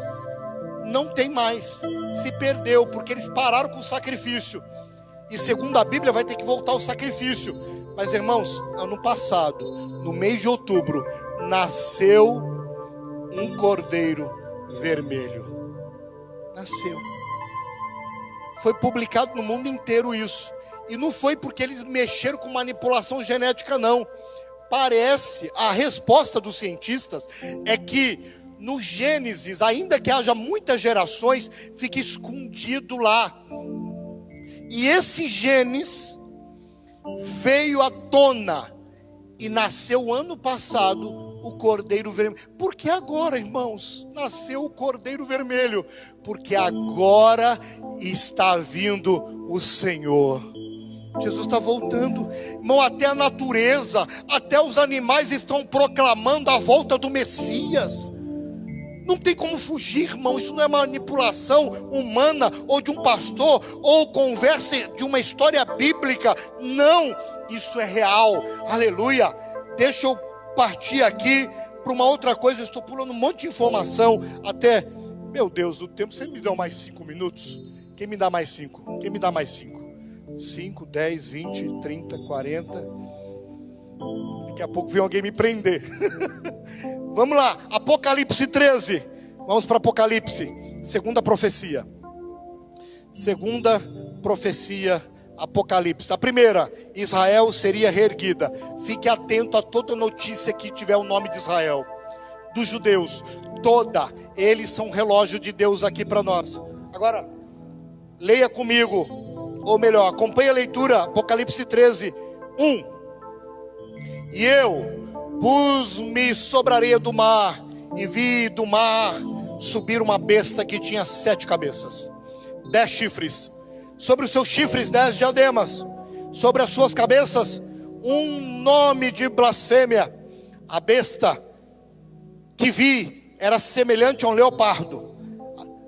Não tem mais, se perdeu, porque eles pararam com o sacrifício. E segundo a Bíblia vai ter que voltar o sacrifício. Mas irmãos, ano passado, no mês de outubro, nasceu um cordeiro vermelho. Nasceu. Foi publicado no mundo inteiro isso. E não foi porque eles mexeram com manipulação genética, não. Parece, a resposta dos cientistas é que no Gênesis, ainda que haja muitas gerações, fica escondido lá. E esse Gênesis veio à tona e nasceu ano passado o Cordeiro Vermelho. Por que agora, irmãos, nasceu o Cordeiro Vermelho? Porque agora está vindo o Senhor. Jesus está voltando, irmão. Até a natureza, até os animais estão proclamando a volta do Messias. Não tem como fugir, irmão. Isso não é manipulação humana ou de um pastor ou conversa de uma história bíblica. Não, isso é real. Aleluia. Deixa eu partir aqui para uma outra coisa. Eu estou pulando um monte de informação até, meu Deus, o tempo. Você me dá mais 5 minutos? Quem me dá mais 5? Quem me dá mais 5? 5, 10, 20, 30, 40. Daqui a pouco vem alguém me prender. Vamos lá, Apocalipse 13. Vamos para Apocalipse, segunda profecia. Segunda profecia, Apocalipse. A primeira, Israel seria reerguida. Fique atento a toda notícia que tiver o nome de Israel, dos judeus. toda. Eles são relógio de Deus aqui para nós. Agora, leia comigo, ou melhor, acompanhe a leitura, Apocalipse 13, 1. E eu pus-me sobre a areia do mar, e vi do mar subir uma besta que tinha 7 cabeças, 10 chifres, sobre os seus chifres 10 diademas, sobre as suas cabeças um nome de blasfêmia. A besta que vi era semelhante a um leopardo.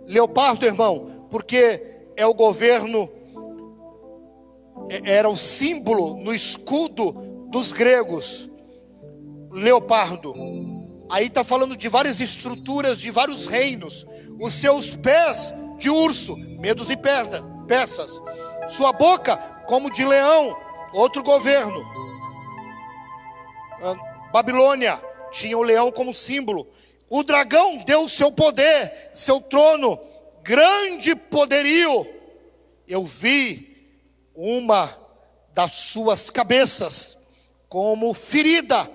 Leopardo, irmão, porque é o governo, era o símbolo no escudo dos gregos. Leopardo. Aí está falando de várias estruturas, de vários reinos. Os seus pés de urso, medos e peças. Sua boca como de leão, outro governo. Babilônia tinha o leão como símbolo. O dragão deu seu poder, seu trono, grande poderio. Eu vi uma das suas cabeças como ferida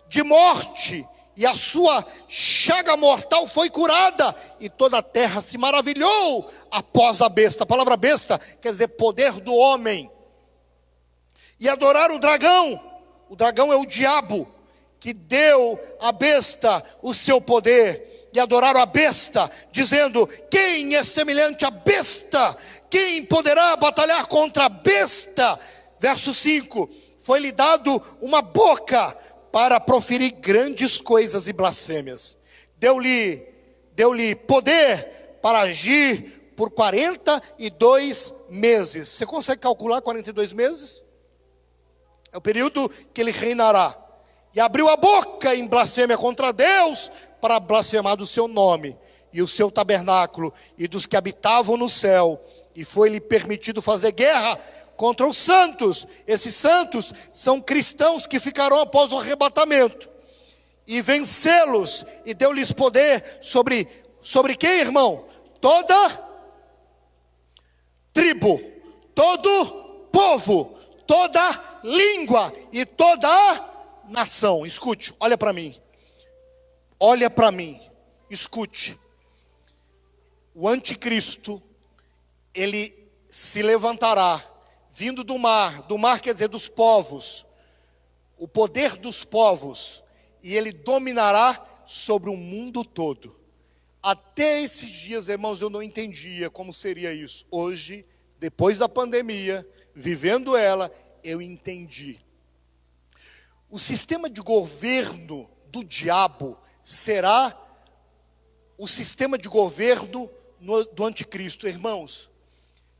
de morte, e a sua chaga mortal foi curada, e toda a terra se maravilhou após a besta. A palavra besta quer dizer poder do homem. E adorar o dragão. O dragão é o diabo que deu à besta o seu poder. E adoraram a besta, dizendo: quem é semelhante à besta? Quem poderá batalhar contra a besta? Verso 5: foi-lhe dado uma boca para proferir grandes coisas e blasfêmias. Deu-lhe poder para agir por 42 meses. Você consegue calcular 42 meses? É o período que ele reinará. E abriu a boca em blasfêmia contra Deus, para blasfemar do seu nome e o seu tabernáculo e dos que habitavam no céu. E foi-lhe permitido fazer guerra contra os santos. Esses santos são cristãos que ficarão após o arrebatamento. E vencê-los. E deu-lhes poder sobre quem, irmão? Toda tribo, todo povo, toda língua e toda nação. Escute, olha para mim. Olha para mim. Escute. O anticristo, ele se levantará, vindo do mar quer dizer dos povos, o poder dos povos, e ele dominará sobre o mundo todo. Até esses dias, irmãos, eu não entendia como seria isso. Hoje, depois da pandemia, vivendo ela, eu entendi. O sistema de governo do diabo será o sistema de governo do anticristo. Irmãos,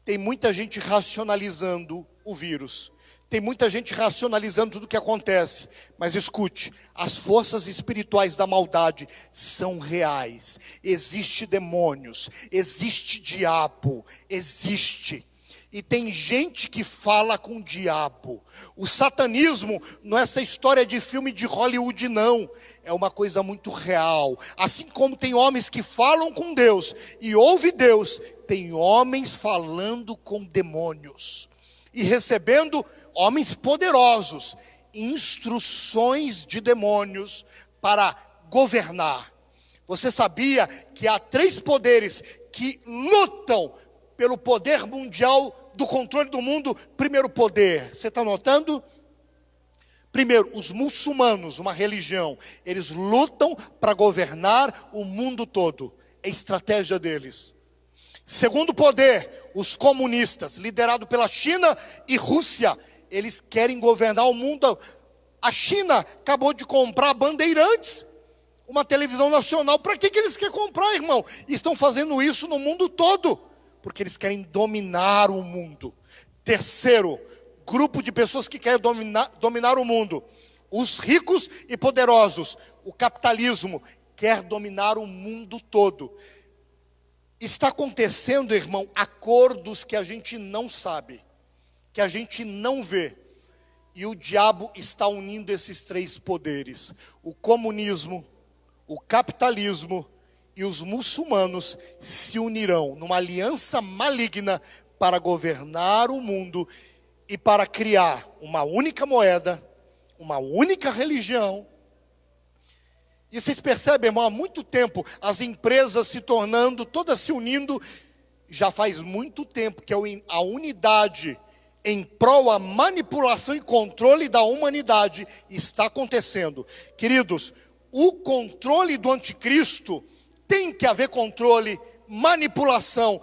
tem muita gente racionalizando o vírus. Tem muita gente racionalizando tudo o que acontece. Mas escute, as forças espirituais da maldade são reais. Existe demônios, existe diabo, existe. E tem gente que fala com o diabo. O satanismo não é essa história de filme de Hollywood, não. É uma coisa muito real. Assim como tem homens que falam com Deus e ouvem Deus, tem homens falando com demônios. E recebendo, homens poderosos, instruções de demônios para governar. Você sabia que há 3 poderes que lutam pelo poder mundial do controle do mundo? Primeiro poder, você está notando? Primeiro, os muçulmanos, uma religião, eles lutam para governar o mundo todo. É a estratégia deles. Segundo poder, os comunistas, liderado pela China e Rússia, eles querem governar o mundo. A China acabou de comprar Bandeirantes, uma televisão nacional. Para que eles querem comprar, irmão? E estão fazendo isso no mundo todo, porque eles querem dominar o mundo. Terceiro, grupo de pessoas que querem dominar o mundo. Os ricos e poderosos. O capitalismo quer dominar o mundo todo. Está acontecendo, irmão, acordos que a gente não sabe, que a gente não vê. E o diabo está unindo esses 3 poderes. O comunismo, o capitalismo e os muçulmanos se unirão numa aliança maligna para governar o mundo e para criar uma única moeda, uma única religião E vocês percebem, irmão, há muito tempo as empresas se tornando, todas se unindo, já faz muito tempo que a unidade em prol a manipulação e controle da humanidade está acontecendo. Queridos, o controle do anticristo tem que haver controle, manipulação,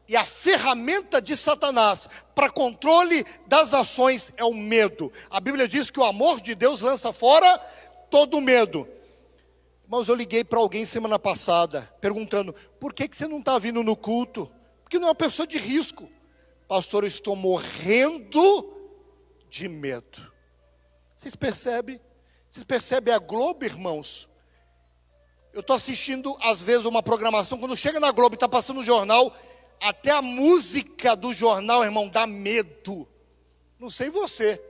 e a ferramenta de Satanás para controle das nações é o medo. A Bíblia diz que o amor de Deus lança fora todo medo. Irmãos, eu liguei para alguém semana passada, perguntando, por que você não está vindo no culto? Porque não é uma pessoa de risco. Pastor, eu estou morrendo de medo. Vocês percebem? Vocês percebem a Globo, irmãos? Eu estou assistindo, às vezes, uma programação, quando chega na Globo e está passando um jornal, até a música do jornal, irmão, dá medo. Não sei você.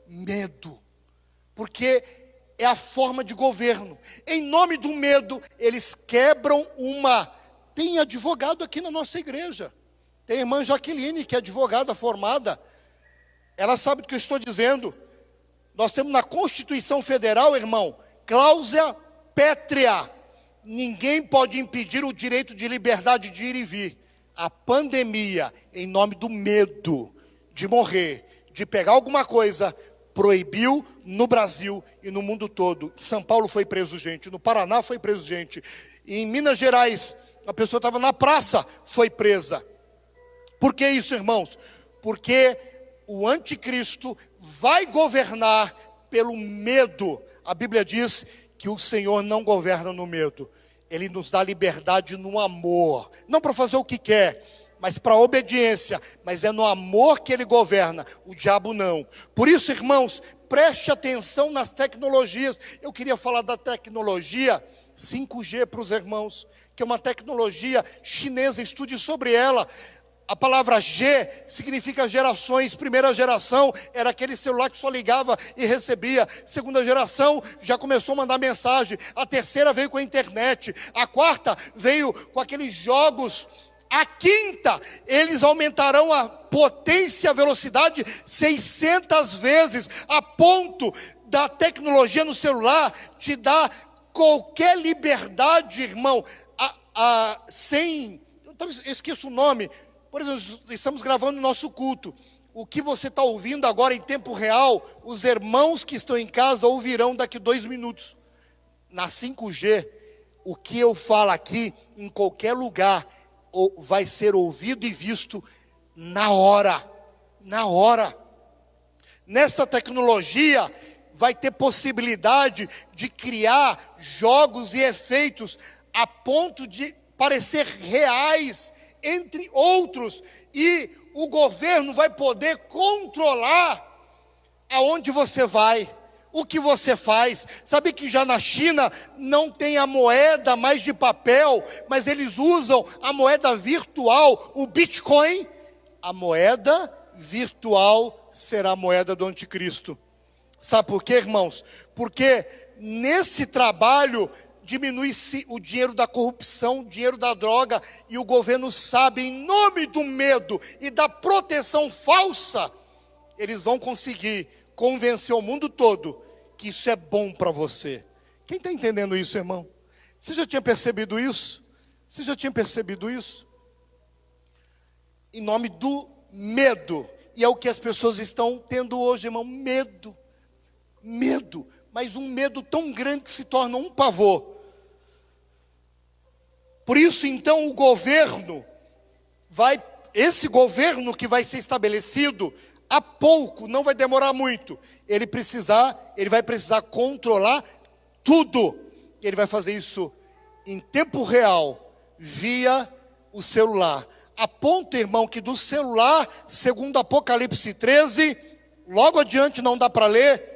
Medo. Porque é a forma de governo. Em nome do medo, eles quebram uma... Tem advogado aqui na nossa igreja. Tem a irmã Jaqueline, que é advogada formada. Ela sabe do que eu estou dizendo. Nós temos na Constituição Federal, irmão, cláusula pétrea. Ninguém pode impedir o direito de liberdade de ir e vir. A pandemia, em nome do medo de morrer, de pegar alguma coisa, proibiu no Brasil e no mundo todo. Em São Paulo foi preso gente, no Paraná foi preso gente. Em Minas Gerais, a pessoa estava na praça, foi presa. Por que isso, irmãos? Porque o anticristo vai governar pelo medo. A Bíblia diz que o Senhor não governa no medo. Ele nos dá liberdade no amor. Não para fazer o que quer, mas para a obediência. Mas é no amor que ele governa. O diabo não. Por isso, irmãos, preste atenção nas tecnologias. Eu queria falar da tecnologia 5G para os irmãos, que é uma tecnologia chinesa. Estude sobre ela. A palavra G significa gerações. Primeira geração era aquele celular que só ligava e recebia. Segunda geração já começou a mandar mensagem. A terceira veio com a internet. A quarta veio com aqueles jogos. A quinta, eles aumentarão a potência, a velocidade 600 vezes, a ponto da tecnologia no celular te dar qualquer liberdade, irmão, sem... Eu esqueço o nome. Por exemplo, estamos gravando o nosso culto. O que você está ouvindo agora em tempo real, os irmãos que estão em casa ouvirão daqui 2 minutos. Na 5G, o que eu falo aqui, em qualquer lugar, vai ser ouvido e visto na hora. Na hora. Nessa tecnologia, vai ter possibilidade de criar jogos e efeitos a ponto de parecer reais, entre outros, e o governo vai poder controlar aonde você vai, o que você faz. Sabe que já na China não tem a moeda mais de papel, mas eles usam a moeda virtual, o Bitcoin. A moeda virtual será a moeda do anticristo. Sabe por quê, irmãos? Porque nesse trabalho diminui-se o dinheiro da corrupção, o dinheiro da droga, e o governo sabe, em nome do medo e da proteção falsa, eles vão conseguir convencer o mundo todo que isso é bom para você. Quem está entendendo isso, irmão? Você já tinha percebido isso? Você já tinha percebido isso? Em nome do medo, e é o que as pessoas estão tendo hoje, irmão, medo, mas um medo tão grande que se torna um pavor. Por isso, então, o governo esse governo que vai ser estabelecido, há pouco, não vai demorar muito, ele vai precisar controlar tudo. Ele vai fazer isso em tempo real, via o celular. A ponto, irmão, que do celular, segundo Apocalipse 13, logo adiante não dá para ler,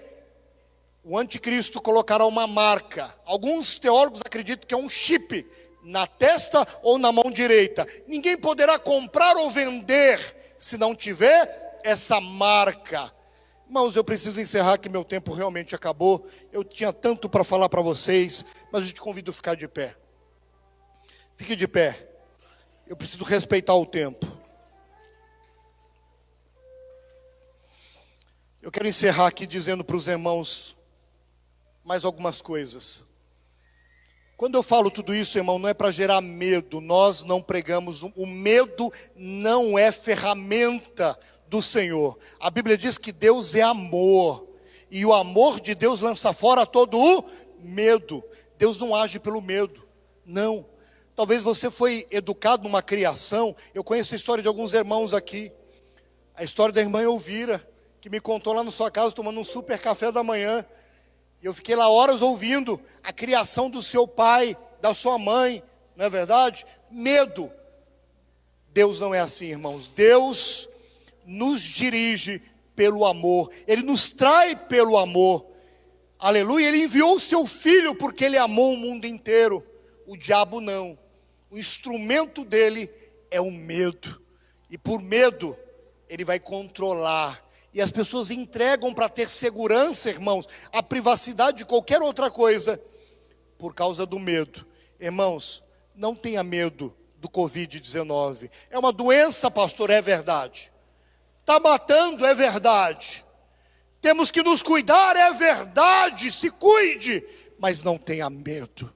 o anticristo colocará uma marca. Alguns teólogos acreditam que é um chip na testa ou na mão direita. Ninguém poderá comprar ou vender se não tiver essa marca. Irmãos, eu preciso encerrar, que meu tempo realmente acabou. Eu tinha tanto para falar para vocês, mas eu te convido a ficar de pé. Fique de pé. Eu preciso respeitar o tempo. Eu quero encerrar aqui dizendo para os irmãos mais algumas coisas. Quando eu falo tudo isso, irmão, não é para gerar medo. Nós não pregamos. O medo não é ferramenta do Senhor. A Bíblia diz que Deus é amor. E o amor de Deus lança fora todo o medo. Deus não age pelo medo. Não. Talvez você foi educado numa criação. Eu conheço a história de alguns irmãos aqui. A história da irmã Elvira, que me contou lá na sua casa, tomando um super café da manhã. E eu fiquei lá horas ouvindo a criação do seu pai, da sua mãe, não é verdade? Medo. Deus não é assim, irmãos. Deus nos dirige pelo amor. Ele nos trai pelo amor. Aleluia. Ele enviou o seu filho porque ele amou o mundo inteiro. O diabo não. O instrumento dele é o medo. E por medo, ele vai controlar. E as pessoas entregam para ter segurança, irmãos, a privacidade de qualquer outra coisa, por causa do medo. Irmãos, não tenha medo do Covid-19. É uma doença, pastor, é verdade. Está matando, é verdade. Temos que nos cuidar, é verdade. Se cuide, mas não tenha medo.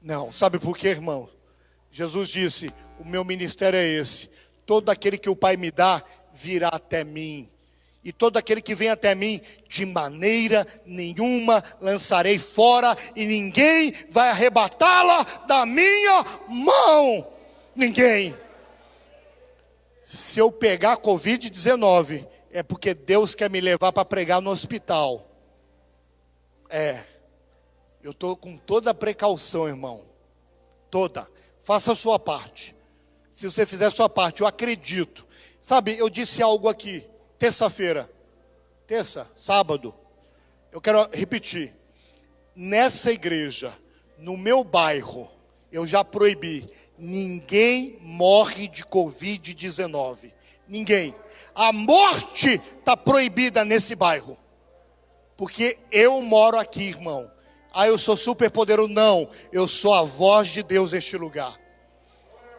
Não, sabe por quê, irmão? Jesus disse, o meu ministério é esse. Todo aquele que o Pai me dá, virá até mim. E todo aquele que vem até mim, de maneira nenhuma lançarei fora, e ninguém vai arrebatá-la da minha mão. Ninguém. Se eu pegar Covid-19, é porque Deus quer me levar para pregar no hospital. Eu estou com toda a precaução, irmão. Toda. Faça a sua parte. Se você fizer a sua parte, eu acredito. Sabe, eu disse algo aqui. Terça-feira, sábado, eu quero repetir, nessa igreja, no meu bairro, eu já proibi, ninguém morre de Covid-19, ninguém, a morte está proibida nesse bairro, porque eu moro aqui, irmão, eu sou super poderoso, não, eu sou a voz de Deus neste lugar.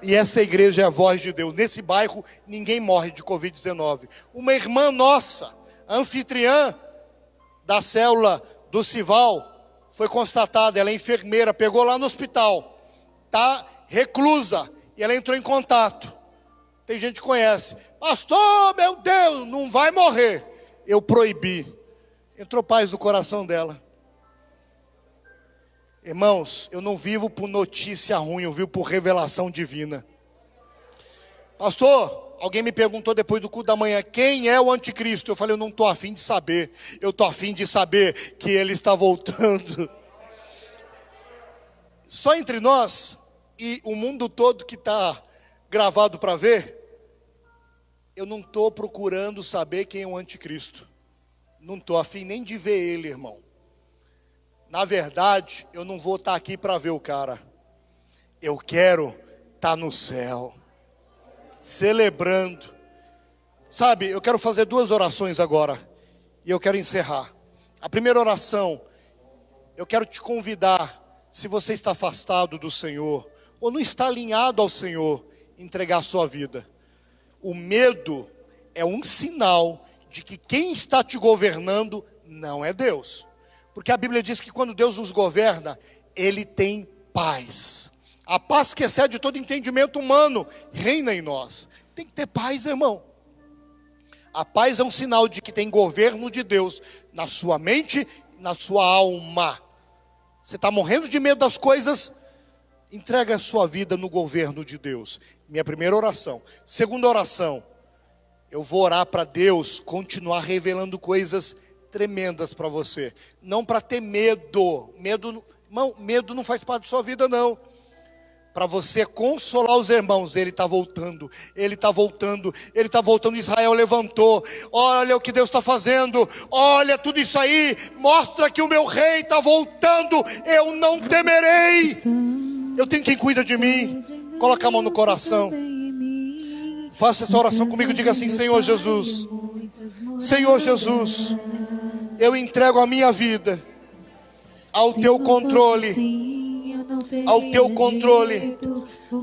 E essa igreja é a voz de Deus. Nesse bairro, ninguém morre de Covid-19. Uma irmã nossa, anfitriã da célula do Cival, foi constatada, ela é enfermeira, pegou lá no hospital. Está reclusa. E ela entrou em contato. Tem gente que conhece. Pastor, meu Deus, não vai morrer. Eu proibi. Entrou paz no coração dela. Irmãos, eu não vivo por notícia ruim, eu vivo por revelação divina. Pastor, alguém me perguntou depois do culto da manhã, quem é o anticristo? Eu falei, eu não estou afim de saber, eu estou afim de saber que ele está voltando. Só entre nós e o mundo todo que está gravado para ver, eu não estou procurando saber quem é o anticristo. Não estou afim nem de ver ele, irmão. Na verdade, eu não vou estar aqui para ver o cara. Eu quero estar no céu, celebrando. Sabe, eu quero fazer 2 orações agora. E eu quero encerrar. A primeira oração, eu quero te convidar, se você está afastado do Senhor, ou não está alinhado ao Senhor, entregar a sua vida. O medo é um sinal de que quem está te governando não é Deus. Porque a Bíblia diz que quando Deus nos governa, Ele tem paz. A paz que excede todo entendimento humano, reina em nós. Tem que ter paz, irmão. A paz é um sinal de que tem governo de Deus na sua mente, na sua alma. Você está morrendo de medo das coisas? Entrega a sua vida no governo de Deus. Minha primeira oração. Segunda oração. Eu vou orar para Deus continuar revelando coisas tremendas para você, não para ter medo, medo não faz parte da sua vida não, para você consolar os irmãos, ele está voltando, Israel levantou, olha o que Deus está fazendo, olha tudo isso aí, mostra que o meu rei está voltando, eu não temerei, eu tenho quem cuida de mim, coloca a mão no coração, faça essa oração comigo, diga assim, Senhor Jesus, eu entrego a minha vida ao teu controle,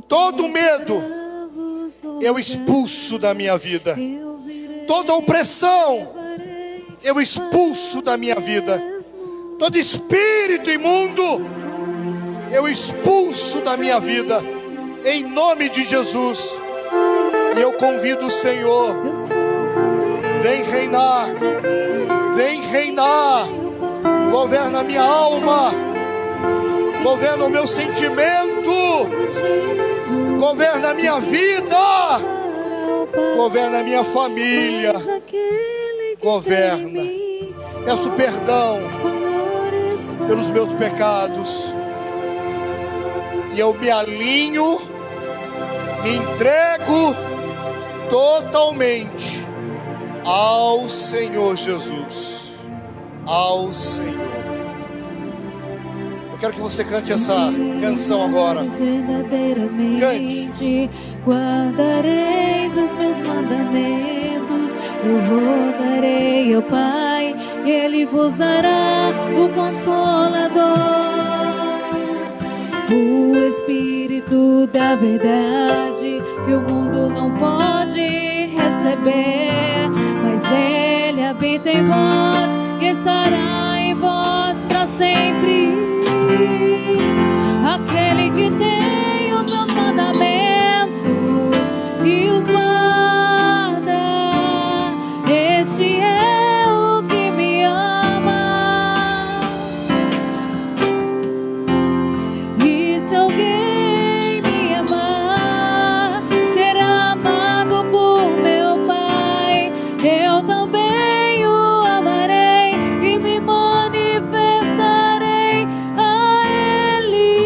todo medo eu expulso da minha vida, toda opressão eu expulso da minha vida, todo espírito imundo eu expulso da minha vida, em nome de Jesus. E eu convido o Senhor, vem reinar, vem reinar, governa a minha alma, governa o meu sentimento, governa a minha vida, governa a minha família, governa. Peço perdão pelos meus pecados, e eu me alinho, me entrego totalmente ao Senhor Jesus, ao Senhor. Eu quero que você cante essa canção agora. Cante. Guardareis os meus mandamentos, eu rogarei ao Pai, Ele vos dará o Consolador, o Espírito da verdade, que o mundo não pode receber, mas Ele habita em vós, que estará em vós para sempre. Aquele que tem os meus mandamentos e os guarda, este é o que me ama. E se alguém me amar, será amado por meu Pai. Eu também o amarei e me manifestarei a Ele.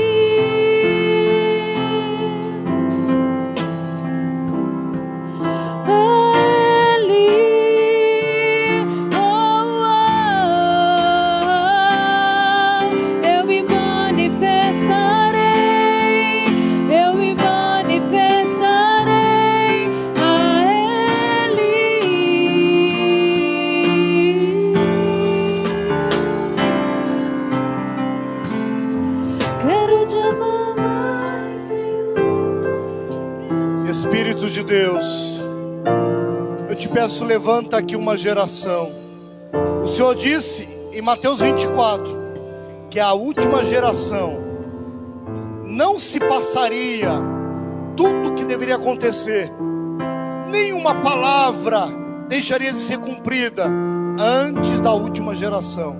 A Ele. Oh, eu me manifestarei, eu me manifestarei a Ele. Quero te amar mais, Senhor. Espírito de Deus, eu te peço, levanta aqui uma geração. O Senhor disse em Mateus 24 que a última geração não se passaria tudo o que deveria acontecer, nenhuma palavra deixaria de ser cumprida antes da última geração.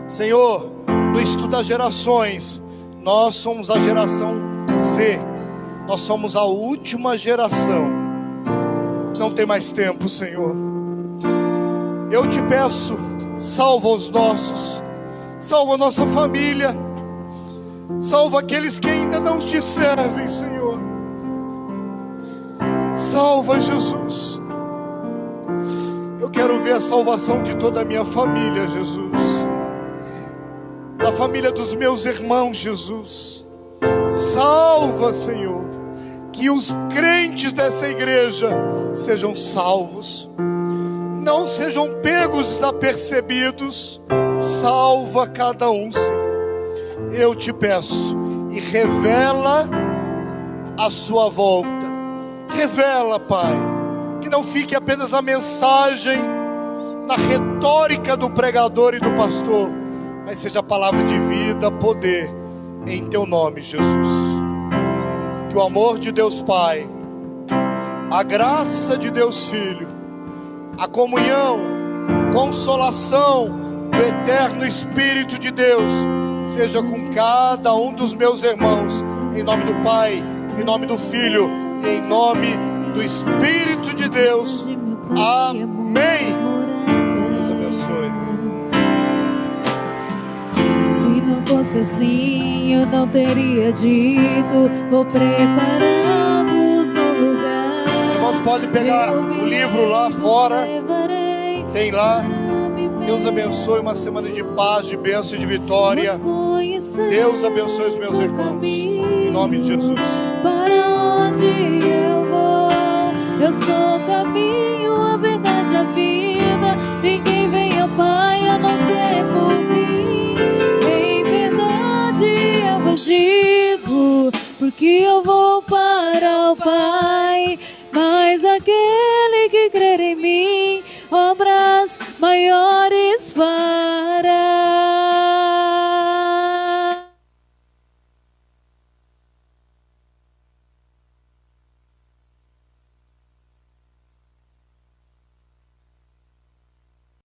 Senhor, no estudo das gerações, nós somos a geração Z, nós somos a última geração. Não tem mais tempo, Senhor. Eu te peço, salva os nossos, salva a nossa família, salva aqueles que ainda não te servem, Senhor. Salva, Jesus. Eu quero ver a salvação de toda a minha família, Jesus, da família dos meus irmãos, Jesus. Salva, Senhor, que os crentes dessa igreja sejam salvos, não sejam pegos desapercebidos. Salva cada um, Senhor. Eu te peço, e revela a sua volta. Revela, Pai, que não fique apenas na mensagem, na retórica do pregador e do pastor, mas seja a palavra de vida, poder, em teu nome, Jesus. Que o amor de Deus Pai, a graça de Deus Filho, a comunhão, consolação do eterno Espírito de Deus seja com cada um dos meus irmãos, em nome do Pai, em nome do Filho e em nome do Espírito de Deus. Amém. Deus abençoe. Se não fosse assim, eu não teria dito: vou preparar-vos um lugar. Irmãos, podem pegar o livro lá fora, tem lá. Deus abençoe, uma semana de paz, de bênção e de vitória. Deus abençoe os meus irmãos, em nome de Jesus. Para onde eu vou, eu sou o caminho, a verdade.